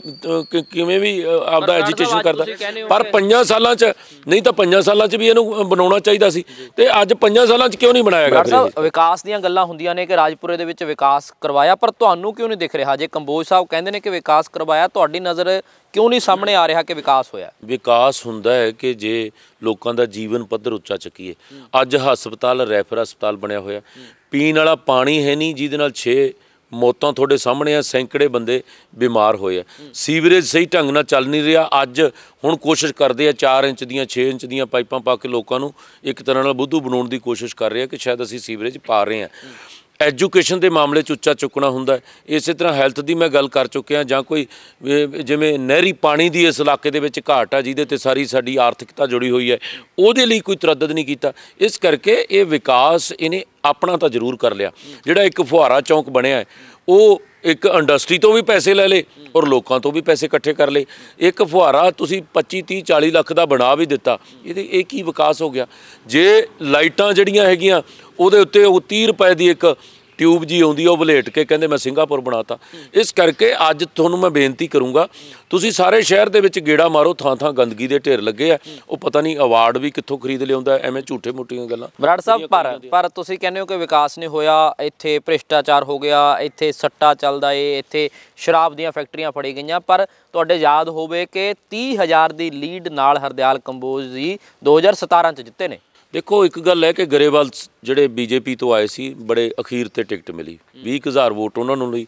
ਕਿਵੇਂ ਵੀ ਆਪਦਾ ਐਜੀਟੇਸ਼ਨ ਕਰਦਾ। ਪਰ 5 ਸਾਲਾਂ 'ਚ ਨਹੀਂ ਤਾਂ 5 ਸਾਲਾਂ 'ਚ ਵੀ ਇਹਨੂੰ ਬਣਾਉਣਾ ਚਾਹੀਦਾ ਸੀ, ਤੇ ਅੱਜ 5 ਸਾਲਾਂ 'ਚ ਕਿਉਂ ਨਹੀਂ ਬਣਾਇਆ ਗਿਆ? ਵਿਕਾਸ ਦੀਆਂ ਗੱਲਾਂ ਹੁੰਦੀਆਂ ਨੇ ਕਿ ਰਾਜਪੁਰੇ ਦੇ ਵਿੱਚ ਵਿਕਾਸ ਕਰਵਾਇਆ, ਪਰ ਤੁਹਾਨੂੰ ਕਿਉਂ ਨਹੀਂ ਦਿਖ ਰਿਹਾ? ਜੇ ਕੰਬੋਜ ਸਾਹਿਬ ਕਹਿੰਦੇ ਨੇ ਕਿ ਵਿਕਾਸ ਕਰਵਾਇਆ, ਤੁਹਾਡੀ ਨਜ਼ਰ ਕਿਉਂ ਨਹੀਂ ਸਾਹਮਣੇ ਆ ਰਿਹਾ ਕਿ ਵਿਕਾਸ ਹੋਇਆ? ਵਿਕਾਸ ਹੁੰਦਾ ਹੈ ਕਿ ਜੇ ਲੋਕਾਂ ਦਾ ਜੀਵਨ ਪੱਧਰ ਉੱਚਾ ਚੱਕੀਏ। ਅੱਜ ਹਸਪਤਾਲ ਰੈਫਰ ਹਸਪਤਾਲ ਬਣਿਆ ਹੋਇਆ, ਪੀਣ ਵਾਲਾ ਪਾਣੀ ਹੈ ਨਹੀਂ, ਜਿਹਦੇ ਨਾਲ 6 ਮੌਤਾਂ ਤੁਹਾਡੇ ਸਾਹਮਣੇ ਆ, ਸੈਂਕੜੇ ਬੰਦੇ ਬਿਮਾਰ ਹੋਏ ਆ। ਸੀਵਰੇਜ ਸਹੀ ਢੰਗ ਨਾਲ ਚੱਲ ਨਹੀਂ ਰਿਹਾ। ਅੱਜ ਹੁਣ ਕੋਸ਼ਿਸ਼ ਕਰਦੇ ਆ 4 ਇੰਚ ਦੀਆਂ 6 ਇੰਚ ਦੀਆਂ ਪਾਈਪਾਂ ਪਾ ਕੇ ਲੋਕਾਂ ਨੂੰ ਇੱਕ ਤਰ੍ਹਾਂ ਨਾਲ ਬੁੱਧੂ ਬਣਾਉਣ ਦੀ ਕੋਸ਼ਿਸ਼ ਕਰ ਰਹੇ ਆ ਕਿ ਸ਼ਾਇਦ ਅਸੀਂ ਸੀਵਰੇਜ ਪਾ ਰਹੇ ਹਾਂ। ਐਜੂਕੇਸ਼ਨ ਦੇ ਮਾਮਲੇ 'ਚ ਉੱਚਾ ਚੁੱਕਣਾ ਹੁੰਦਾ। ਇਸੇ ਤਰ੍ਹਾਂ ਹੈਲਥ ਦੀ ਮੈਂ ਗੱਲ ਕਰ ਚੁੱਕਿਆ, ਜਾਂ ਕੋਈ ਜਿਵੇਂ ਨਹਿਰੀ ਪਾਣੀ ਦੀ ਇਸ ਇਲਾਕੇ ਦੇ ਵਿੱਚ ਘਾਟ ਆ ਜਿਹਦੇ 'ਤੇ ਸਾਰੀ ਸਾਡੀ ਆਰਥਿਕਤਾ ਜੁੜੀ ਹੋਈ ਹੈ, ਉਹਦੇ ਲਈ ਕੋਈ ਤਰੱਦਦ ਨਹੀਂ ਕੀਤਾ। ਇਸ ਕਰਕੇ ਇਹ ਵਿਕਾਸ ਇਹਨੇ ਆਪਣਾ ਤਾਂ ਜ਼ਰੂਰ ਕਰ ਲਿਆ। ਜਿਹੜਾ ਇੱਕ ਫੁਹਾਰਾ ਚੌਂਕ ਬਣਿਆ ਉਹ ਇੱਕ ਇੰਡਸਟਰੀ ਤੋਂ ਵੀ ਪੈਸੇ ਲੈ ਲਏ ਔਰ ਲੋਕਾਂ ਤੋਂ ਵੀ ਪੈਸੇ ਇਕੱਠੇ ਕਰ ਲਏ। ਇੱਕ ਫੁਹਾਰਾ ਤੁਸੀਂ 25-30-40 ਲੱਖ ਦਾ ਬਣਾ ਵੀ ਦਿੱਤਾ, ਇਹ ਕੀ ਵਿਕਾਸ ਹੋ ਗਿਆ? ਜੇ ਲਾਈਟਾਂ ਜਿਹੜੀਆਂ ਹੈਗੀਆਂ ਉਹਦੇ ਉੱਤੇ ਉਹ 30 ਰੁਪਏ ਦੀ ਇੱਕ ਟਿਊਬ ਜੀ ਆਉਂਦੀ, ਉਹ ਵਲੇਟ ਕੇ ਕਹਿੰਦੇ ਮੈਂ ਸਿੰਗਾਪੁਰ ਬਣਾਤਾ। ਇਸ ਕਰਕੇ ਅੱਜ ਤੁਹਾਨੂੰ ਮੈਂ ਬੇਨਤੀ ਕਰੂੰਗਾ, ਤੁਸੀਂ ਸਾਰੇ ਸ਼ਹਿਰ ਦੇ ਵਿੱਚ ਗੇੜਾ ਮਾਰੋ, ਥਾਂ ਗੰਦਗੀ ਦੇ ਢੇਰ ਲੱਗੇ ਆ। ਉਹ ਪਤਾ ਨਹੀਂ ਅਵਾਰਡ ਵੀ ਕਿੱਥੋਂ ਖਰੀਦ ਲਿਆਉਂਦਾ, ਐਵੇਂ ਝੂਠੇ ਮੋਟੀਆਂ ਗੱਲਾਂ। ਬਰਾੜ ਸਾਹਿਬ, ਪਰ ਤੁਸੀਂ ਕਹਿੰਦੇ ਹੋ ਕਿ ਵਿਕਾਸ ਨਹੀਂ ਹੋਇਆ, ਇੱਥੇ ਭ੍ਰਿਸ਼ਟਾਚਾਰ ਹੋ ਗਿਆ, ਇੱਥੇ ਸੱਟਾ ਚੱਲਦਾ ਏ, ਇੱਥੇ ਸ਼ਰਾਬ ਦੀਆਂ ਫੈਕਟਰੀਆਂ ਫੜੀ ਗਈਆਂ, ਪਰ ਤੁਹਾਡੇ ਯਾਦ ਹੋਵੇ ਕਿ 30,000 ਦੀ ਲੀਡ ਨਾਲ ਹਰਦਿਆਲ ਕੰਬੋਜ ਜੀ 2017 'ਚ ਜਿੱਤੇ ਨੇ। ਦੇਖੋ, ਇੱਕ ਗੱਲ ਹੈ ਕਿ ਗਰੇਵਾਲ ਜਿਹੜੇ ਬੀਜੇਪੀ ਤੋਂ ਆਏ ਸੀ, ਬੜੇ ਅਖੀਰ ਤੇ ਟਿਕਟ ਮਿਲੀ, 20,000 ਵੋਟ ਉਹਨਾਂ ਨੂੰ ਲਈ।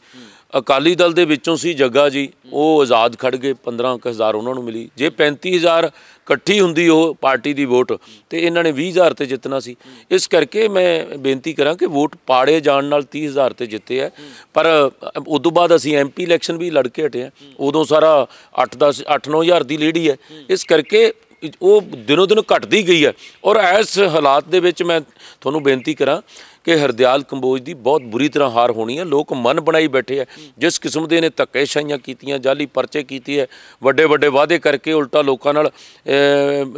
ਅਕਾਲੀ ਦਲ ਦੇ ਵਿੱਚੋਂ ਸੀ ਜੱਗਾ ਜੀ, ਉਹ ਆਜ਼ਾਦ ਖੜ ਗਏ, 15,000 ਉਹਨਾਂ ਨੂੰ ਮਿਲੀ। ਜੇ 35,000 ਇਕੱਠੀ ਹੁੰਦੀ ਉਹ ਪਾਰਟੀ ਦੀ ਵੋਟ, ਤੇ ਇਹਨਾਂ ਨੇ 20,000 ਤੇ ਜਿੱਤਣਾ ਸੀ। ਇਸ ਕਰਕੇ ਮੈਂ ਬੇਨਤੀ ਕਰਾਂ ਕਿ ਵੋਟ ਪਾੜੇ ਜਾਣ ਨਾਲ 30,000 ਤੇ ਜਿੱਤੇ ਹੈ। ਪਰ ਉਦੋਂ ਬਾਅਦ ਅਸੀਂ MP ਇਲੈਕਸ਼ਨ ਵੀ ਲੜ ਕੇ ਹਟੇ ਹਾਂ, ਉਦੋਂ ਸਾਰਾ 8-9,000 ਦੀ ਲੀਡ ਹੀ ਹੈ। ਇਸ ਕਰਕੇ ਉਹ ਦਿਨੋਂ ਦਿਨ ਘਟਦੀ ਗਈ ਹੈ। ਔਰ ਇਸ ਹਾਲਾਤ ਦੇ ਵਿੱਚ ਮੈਂ ਤੁਹਾਨੂੰ ਬੇਨਤੀ ਕਰਾਂ ਕਿ ਹਰਦਿਆਲ ਕੰਬੋਜ ਦੀ ਬਹੁਤ ਬੁਰੀ ਤਰ੍ਹਾਂ ਹਾਰ ਹੋਣੀ ਹੈ। ਲੋਕ ਮਨ ਬਣਾਈ ਬੈਠੇ ਹੈ, ਜਿਸ ਕਿਸਮ ਦੇ ਨੇ ਧੱਕੇਸ਼ਾਹੀਆਂ ਕੀਤੀਆਂ, ਜਾਲੀ ਪਰਚੇ ਕੀਤੇ ਹੈ, ਵੱਡੇ ਵੱਡੇ ਵਾਅਦੇ ਕਰਕੇ ਉਲਟਾ ਲੋਕਾਂ ਨਾਲ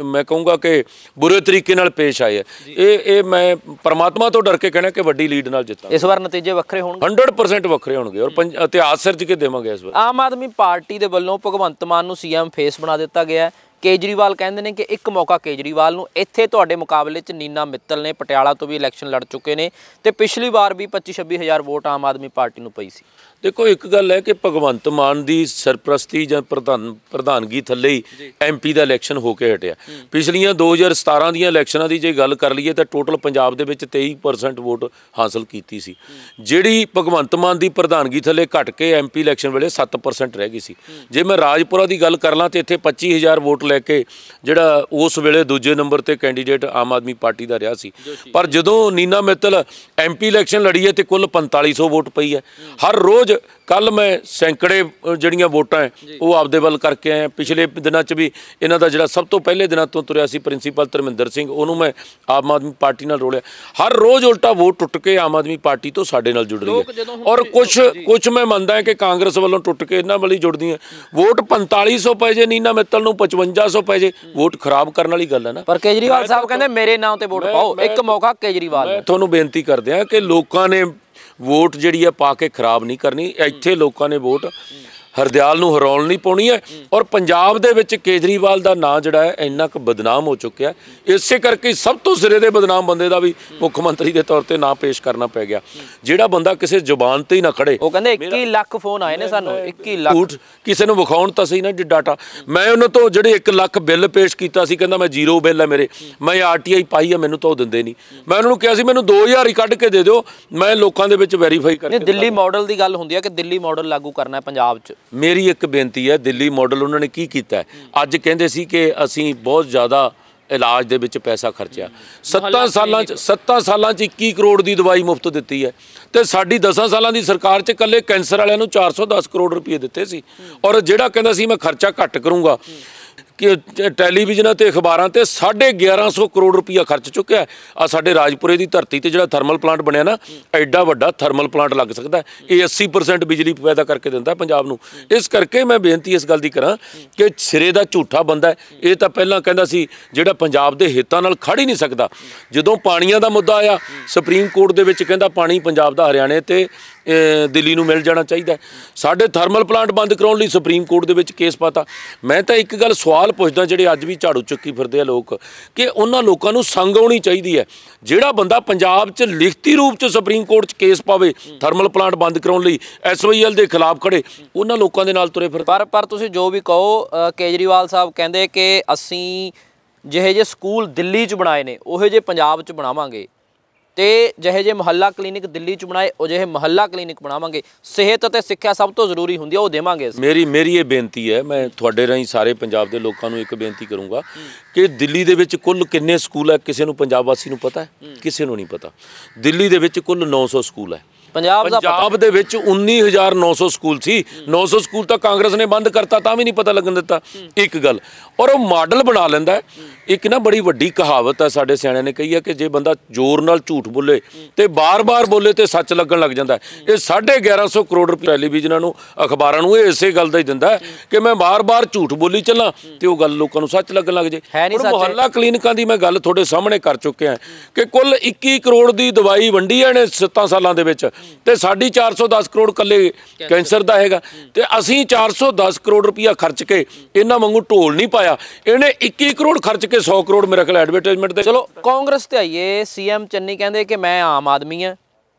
ਮੈਂ ਕਹੂੰਗਾ ਕਿ ਬੁਰੇ ਤਰੀਕੇ ਨਾਲ ਪੇਸ਼ ਆਏ ਹੈ। ਇਹ ਮੈਂ ਪਰਮਾਤਮਾ ਤੋਂ ਡਰ ਕੇ ਕਹਿਣਾ ਕਿ ਵੱਡੀ ਲੀਡ ਨਾਲ ਜਿੱਤਾਂ। ਇਸ ਵਾਰ ਨਤੀਜੇ ਵੱਖਰੇ ਹੋਣਗੇ, 100% ਵੱਖਰੇ ਹੋਣਗੇ ਔਰ ਇਤਿਹਾਸ ਸਿਰਜ ਕੇ ਦੇਵਾਂਗੇ ਇਸ ਵਾਰ। ਆਮ ਆਦਮੀ ਪਾਰਟੀ ਦੇ ਵੱਲੋਂ ਭਗਵੰਤ ਮਾਨ ਨੂੰ ਸੀਐਮ ਫੇਸ ਬਣਾ ਦਿੱਤਾ ਗਿਆ। ਕੇਜਰੀਵਾਲ ਕਹਿੰਦੇ ਨੇ ਕਿ ਇੱਕ ਮੌਕਾ ਕੇਜਰੀਵਾਲ ਨੂੰ, ਇੱਥੇ ਤੁਹਾਡੇ ਮੁਕਾਬਲੇ 'ਚ ਨੀਨਾ ਮਿੱਤਲ ਨੇ ਪਟਿਆਲਾ ਤੋਂ ਵੀ ਇਲੈਕਸ਼ਨ ਲੜ ਚੁੱਕੇ ਨੇ ਤੇ ਪਿਛਲੀ ਵਾਰ ਵੀ 25-26 ਹਜ਼ਾਰ ਵੋਟ ਆਮ ਆਦਮੀ ਪਾਰਟੀ ਨੂੰ ਪਈ ਸੀ। ਦੇਖੋ ਇੱਕ ਗੱਲ ਹੈ ਕਿ ਭਗਵੰਤ ਮਾਨ ਦੀ ਸਰਪ੍ਰਸਤੀ ਜਾਂ ਪ੍ਰਧਾਨਗੀ ਥੱਲੇ ਹੀ ਐਮਪੀ ਦਾ ਇਲੈਕਸ਼ਨ ਹੋ ਕੇ ਹਟਿਆ। ਪਿਛਲੀਆਂ 2017 ਦੀਆਂ ਇਲੈਕਸ਼ਨਾਂ ਦੀ ਜੇ ਗੱਲ ਕਰ ਲਈਏ ਤਾਂ ਟੋਟਲ ਪੰਜਾਬ ਦੇ ਵਿੱਚ 23% ਵੋਟ ਹਾਸਲ ਕੀਤੀ ਸੀ, ਜਿਹੜੀ ਭਗਵੰਤ ਮਾਨ ਦੀ ਪ੍ਰਧਾਨਗੀ ਥੱਲੇ ਘਟ ਕੇ ਐਮਪੀ ਇਲੈਕਸ਼ਨ ਵੇਲੇ 7% ਰਹਿ ਗਈ ਸੀ। ਜੇ ਮੈਂ ਰਾਜਪੁਰਾ ਦੀ ਗੱਲ ਕਰ ਲਾਂ ਤਾਂ ਇੱਥੇ 25,000 ਵੋਟ ਲੈ ਕੇ ਜਿਹੜਾ ਉਸ ਵੇਲੇ ਦੂਜੇ ਨੰਬਰ ਤੇ ਕੈਂਡੀਡੇਟ ਆਮ ਆਦਮੀ ਪਾਰਟੀ ਦਾ ਰਿਹਾ ਸੀ। ਪਰ ਜਦੋਂ ਨੀਨਾ ਮਿੱਤਲ ਐਮਪੀ ਇਲੈਕਸ਼ਨ ਲੜੀ ਹੈ ਤੇ ਕੁੱਲ 4500 ਵੋਟ ਪਈ ਹੈ। ਹਰ ਰੋਜ਼ ਕੱਲ ਮੈਂ ਸੈਂਕੜੇ ਜਿਹੜੀਆਂ ਵੋਟਾਂ ਹੈ ਉਹ ਆਪਦੇ ਵੱਲ ਕਰਕੇ ਆਇਆ। ਪਿਛਲੇ ਦਿਨਾਂ 'ਚ ਵੀ ਇਹਨਾਂ ਦਾ ਜਿਹੜਾ ਸਭ ਤੋਂ ਪਹਿਲੇ ਦਿਨਾਂ ਤੋਂ ਤੁਰਿਆ ਸੀ ਪ੍ਰਿੰਸੀਪਲ ਧਰਮਿੰਦਰ ਸਿੰਘ, ਉਹਨੂੰ ਮੈਂ ਆਮ ਆਦਮੀ ਪਾਰਟੀ ਨਾਲ ਰੋਲਿਆ। ਹਰ ਰੋਜ਼ ਉਲਟਾ ਵੋਟ ਟੁੱਟ ਕੇ ਆਮ ਆਦਮੀ ਪਾਰਟੀ ਤੋਂ ਸਾਡੇ ਨਾਲ ਜੁੜ ਰਹੀ ਹੈ। ਔਰ ਕੁਛ ਮੈਂ ਮੰਨਦਾ ਹਾਂ ਕਿ ਕਾਂਗਰਸ ਵੱਲੋਂ ਟੁੱਟ ਕੇ ਇਹਨਾਂ ਵੱਲ ਹੀ ਜੁੜਦੀਆਂ। ਵੋਟ 4500 ਪੈ ਜੇ ਨੀਨਾ ਮਿੱਤਲ ਨੂੰ, 5500 ਪੈ ਜੇ, ਵੋਟ ਖਰਾਬ ਕਰਨ ਵਾਲੀ ਗੱਲ ਹੈ ਨਾ। ਪਰ ਕੇਜਰੀਵਾਲ ਸਾਹਿਬ ਕਹਿੰਦੇ ਮੇਰੇ ਨਾਮ ਤੇ ਵੋਟ ਪਾਓ, ਇੱਕ ਮੌਕਾ ਕੇਜਰੀਵਾਲ ਨੂੰ। ਤੁਹਾਨੂੰ ਬੇਨਤੀ ਕਰਦੇ ਹਾਂ ਕਿ ਲੋਕਾਂ ਨੇ ਵੋਟ ਜਿਹੜੀ ਹੈ ਪਾ ਕੇ ਖਰਾਬ ਨਹੀਂ ਕਰਨੀ। ਇੱਥੇ ਲੋਕਾਂ ਨੇ ਵੋਟ ਹਰਦਿਆਲ ਨੂੰ ਹਰਾਉਣ ਨਹੀਂ ਪਾਉਣੀ ਹੈ। ਔਰ ਪੰਜਾਬ ਦੇ ਵਿੱਚ ਕੇਜਰੀਵਾਲ ਦਾ ਨਾਂ ਜਿਹੜਾ ਹੈ ਇੰਨਾ ਕੁ ਬਦਨਾਮ ਹੋ ਚੁੱਕਿਆ, ਇਸੇ ਕਰਕੇ ਸਭ ਤੋਂ ਸਿਰੇ ਦੇ ਬਦਨਾਮ ਬੰਦੇ ਦਾ ਵੀ ਮੁੱਖ ਮੰਤਰੀ ਦੇ ਤੌਰ ਤੇ ਨਾਂ ਪੇਸ਼ ਕਰਨਾ ਪੈ ਗਿਆ। ਜਿਹੜਾ ਬੰਦਾ ਕਿਸੇ ਜ਼ੁਬਾਨ ਤੇ ਹੀ ਨਾ ਖੜੇ। ਉਹ ਕਹਿੰਦੇ 21 ਲੱਖ ਫੋਨ ਆਏ ਨੇ ਸਾਨੂੰ, 21 ਲੱਖ। ਕਿਸੇ ਨੂੰ ਵਿਖਾਉਣ ਤਾਂ ਸਹੀ ਨਾ ਡਾਟਾ। ਮੈਂ ਉਹਨਾਂ ਤੋਂ ਜਿਹੜੇ 1 ਲੱਖ ਬਿੱਲ ਪੇਸ਼ ਕੀਤਾ ਸੀ, ਕਹਿੰਦਾ ਮੈਂ ਜ਼ੀਰੋ ਬਿੱਲ ਹੈ ਮੇਰੇ, ਮੈਂ ਆਰਟੀਆਈ ਪਾਈ ਹੈ, ਮੈਨੂੰ ਤਾਂ ਉਹ ਦਿੰਦੇ ਨਹੀਂ। ਮੈਂ ਉਹਨਾਂ ਨੂੰ ਕਿਹਾ ਸੀ ਮੈਨੂੰ 2000 ਹੀ ਕੱਢ ਕੇ ਦੇ ਦਿਓ, ਮੈਂ ਲੋਕਾਂ ਦੇ ਵਿੱਚ ਵੈਰੀਫਾਈ ਕਰਕੇ। ਦਿੱਲੀ ਮਾਡਲ ਦੀ ਗੱਲ ਹੁੰਦੀ ਹੈ ਕਿ ਦਿੱਲੀ ਮਾਡਲ ਲਾਗੂ ਕਰਨਾ ਹੈ ਪੰਜਾਬ 'ਚ। ਮੇਰੀ ਇੱਕ ਬੇਨਤੀ ਹੈ, ਦਿੱਲੀ ਮਾਡਲ ਉਹਨਾਂ ਨੇ ਕੀ ਕੀਤਾ? ਅੱਜ ਕਹਿੰਦੇ ਸੀ ਕਿ ਅਸੀਂ ਬਹੁਤ ਜ਼ਿਆਦਾ ਇਲਾਜ ਦੇ ਵਿੱਚ ਪੈਸਾ ਖਰਚਿਆ। 7 ਸਾਲਾਂ 'ਚ 21 ਕਰੋੜ ਦੀ ਦਵਾਈ ਮੁਫਤ ਦਿੱਤੀ ਹੈ ਤੇ ਸਾਡੀ 10 ਸਾਲਾਂ ਦੀ ਸਰਕਾਰ 'ਚ ਇਕੱਲੇ ਕੈਂਸਰ ਵਾਲਿਆਂ ਨੂੰ 410 ਕਰੋੜ ਰੁਪਏ ਦਿੱਤੇ ਸੀ। ਔਰ ਜਿਹੜਾ ਕਹਿੰਦਾ ਸੀ ਮੈਂ ਖਰਚਾ ਘੱਟ ਕਰੂੰਗਾ, ਕਿ ਟੈਲੀਵਿਜ਼ਨਾਂ ਤੇ ਅਖਬਾਰਾਂ ਤੇ 1150 ਕਰੋੜ ਰੁਪਈਆ ਖਰਚ ਚੁੱਕਿਆ। ਆ ਸਾਡੇ ਰਾਜਪੁਰੇ ਦੀ ਧਰਤੀ ਤੇ ਜਿਹੜਾ ਥਰਮਲ ਪਲਾਂਟ ਬਣਿਆ ਨਾ, ਐਡਾ ਵੱਡਾ ਥਰਮਲ ਪਲਾਂਟ ਲੱਗ ਸਕਦਾ। ਇਹ 80% ਬਿਜਲੀ ਪੈਦਾ ਕਰਕੇ ਦਿੰਦਾ ਪੰਜਾਬ ਨੂੰ। ਇਸ ਕਰਕੇ ਮੈਂ ਬੇਨਤੀ ਇਸ ਗੱਲ ਦੀ ਕਰਾਂ ਕਿ ਸਿਰੇ ਦਾ ਝੂਠਾ ਬੰਦਾ ਹੈ। ਇਹ ਤਾਂ ਪਹਿਲਾਂ ਕਹਿੰਦਾ ਸੀ ਜਿਹੜਾ ਪੰਜਾਬ ਦੇ ਹਿੱਤਾਂ ਨਾਲ ਖੜ ਹੀ ਨਹੀਂ ਸਕਦਾ। ਜਦੋਂ ਪਾਣੀਆਂ ਦਾ ਮੁੱਦਾ ਆਇਆ, ਸੁਪਰੀਮ ਕੋਰਟ ਦੇ ਵਿੱਚ ਕਹਿੰਦਾ ਪਾਣੀ ਪੰਜਾਬ ਦਾ ਹਰਿਆਣੇ ਤੇ ਦਿੱਲੀ ਨੂੰ ਮਿਲ ਜਾਣਾ ਚਾਹੀਦਾ। ਸਾਡੇ ਥਰਮਲ ਪਲਾਂਟ ਬੰਦ ਕਰਾਉਣ ਲਈ ਸੁਪਰੀਮ ਕੋਰਟ ਦੇ ਵਿੱਚ ਕੇਸ ਪਾਤਾ। ਮੈਂ ਤਾਂ ਇੱਕ ਗੱਲ ਸਵਾਲ ਪੁੱਛਦਾ, ਜਿਹੜੇ ਅੱਜ ਵੀ ਝਾੜੂ ਚੱਕੀ ਫਿਰਦੇ ਆ ਲੋਕ, ਕਿ ਉਹਨਾਂ ਲੋਕਾਂ ਨੂੰ ਸੰਗ ਆਉਣੀ ਚਾਹੀਦੀ ਹੈ। ਜਿਹੜਾ ਬੰਦਾ ਪੰਜਾਬ 'ਚ ਲਿਖਤੀ ਰੂਪ 'ਚ ਸੁਪਰੀਮ ਕੋਰਟ 'ਚ ਕੇਸ ਪਾਵੇ ਥਰਮਲ ਪਲਾਂਟ ਬੰਦ ਕਰਾਉਣ ਲਈ, SYL ਦੇ ਖਿਲਾਫ ਖੜੇ, ਉਹਨਾਂ ਲੋਕਾਂ ਦੇ ਨਾਲ ਤੁਰੇ ਫਿਰ। ਪਰ ਤੁਸੀਂ ਜੋ ਵੀ ਕਹੋ, ਕੇਜਰੀਵਾਲ ਸਾਹਿਬ ਕਹਿੰਦੇ ਕਿ ਅਸੀਂ ਜਿਹੇ ਜਿਹੇ ਸਕੂਲ ਦਿੱਲੀ 'ਚ ਬਣਾਏ ਨੇ ਉਹੋ ਜਿਹੇ ਪੰਜਾਬ 'ਚ ਬਣਾਵਾਂਗੇ ਤੇ ਜਿਹੇ ਜਿਹੇ ਮੁਹੱਲਾ ਕਲੀਨਿਕ ਦਿੱਲੀ 'ਚ ਬਣਾਏ ਉਹ ਜਿਹੇ ਮੁਹੱਲਾ ਕਲੀਨਿਕ ਬਣਾਵਾਂਗੇ। ਸਿਹਤ ਅਤੇ ਸਿੱਖਿਆ ਸਭ ਤੋਂ ਜ਼ਰੂਰੀ ਹੁੰਦੀ ਹੈ, ਉਹ ਦੇਵਾਂਗੇ। ਮੇਰੀ ਇਹ ਬੇਨਤੀ ਹੈ, ਮੈਂ ਤੁਹਾਡੇ ਰਾਹੀਂ ਸਾਰੇ ਪੰਜਾਬ ਦੇ ਲੋਕਾਂ ਨੂੰ ਇੱਕ ਬੇਨਤੀ ਕਰੂੰਗਾ ਕਿ ਦਿੱਲੀ ਦੇ ਵਿੱਚ ਕੁੱਲ ਕਿੰਨੇ ਸਕੂਲ ਹੈ ਕਿਸੇ ਨੂੰ ਪੰਜਾਬ ਵਾਸੀ ਨੂੰ ਪਤਾ ਹੈ? ਕਿਸੇ ਨੂੰ ਨਹੀਂ ਪਤਾ। ਦਿੱਲੀ ਦੇ ਵਿੱਚ ਕੁੱਲ 900 ਸਕੂਲ ਹੈ। ਪੰਜਾਬ ਦੇ ਵਿੱਚ 19,900 ਸਕੂਲ ਸੀ। 900 ਸਕੂਲ ਤਾਂ ਕਾਂਗਰਸ ਨੇ ਬੰਦ ਕਰਤਾ, ਤਾਂ ਵੀ ਨਹੀਂ ਪਤਾ ਲੱਗਣ ਦਿੱਤਾ। ਇੱਕ ਗੱਲ, ਔਰ ਉਹ ਮਾਡਲ ਬਣਾ ਲੈਂਦਾ। ਇੱਕ ਨਾ ਬੜੀ ਵੱਡੀ ਕਹਾਵਤ ਹੈ, ਸਾਡੇ ਸਿਆਣਿਆਂ ਨੇ ਕਹੀ ਹੈ ਕਿ ਜੇ ਬੰਦਾ ਜ਼ੋਰ ਨਾਲ ਝੂਠ ਬੋਲੇ ਤੇ ਬਾਰ-ਬਾਰ ਬੋਲੇ ਤੇ ਸੱਚ ਲੱਗਣ ਲੱਗ ਜਾਂਦਾ। ਇਹ 1150 ਕਰੋੜ ਰੁਪਏ ਟੈਲੀਵਿਜ਼ਨਾਂ ਨੂੰ, ਅਖਬਾਰਾਂ ਨੂੰ ਇਹ ਇਸੇ ਗੱਲ ਦਾ ਹੀ ਦਿੰਦਾ ਕਿ ਮੈਂ ਬਾਰ-ਬਾਰ ਝੂਠ ਬੋਲੀ ਚੱਲਾਂ ਤੇ ਉਹ ਗੱਲ ਲੋਕਾਂ ਨੂੰ ਸੱਚ ਲੱਗਣ ਲੱਗ ਜੇ। ਮੁਹੱਲਾ ਕਲੀਨਿਕਾਂ ਦੀ ਮੈਂ ਗੱਲ ਤੁਹਾਡੇ ਸਾਹਮਣੇ ਕਰ ਚੁੱਕਿਆ ਕਿ ਕੁੱਲ 21 ਕਰੋੜ ਦੀ ਦਵਾਈ ਵੰਡੀ ਹੈ ਨੇ 7 ਸਾਲਾਂ ਦੇ ਵਿੱਚ ਤੇ ਸਾਡੀ 410 ਕਰੋੜ ਕੱਲੇ ਕੈਂਸਰ ਦਾ ਹੈਗਾ। ਤੇ ਅਸੀਂ 410 ਕਰੋੜ ਰੁਪਇਆ ਖਰਚ ਕੇ ਇਹਨਾਂ ਵਾਂਗੂ ਢੋਲ ਨਹੀਂ ਪਾਇਆ। ਇਹਨੇ 21 ਕਰੋੜ ਖਰਚ ਕੇ 100 ਕਰੋੜ ਮੇਰੇ ਖਿਆਲ ਐਡਵਰਟਾਈਜ਼ਮੈਂਟ ਦੇ। ਚਲੋ ਕਾਂਗਰਸ ਤੇ ਆਈਏ। ਸੀਐਮ ਚੰਨੀ ਕਹਿੰਦੇ ਕਿ ਮੈਂ ਆਮ ਆਦਮੀ ਹਾਂ,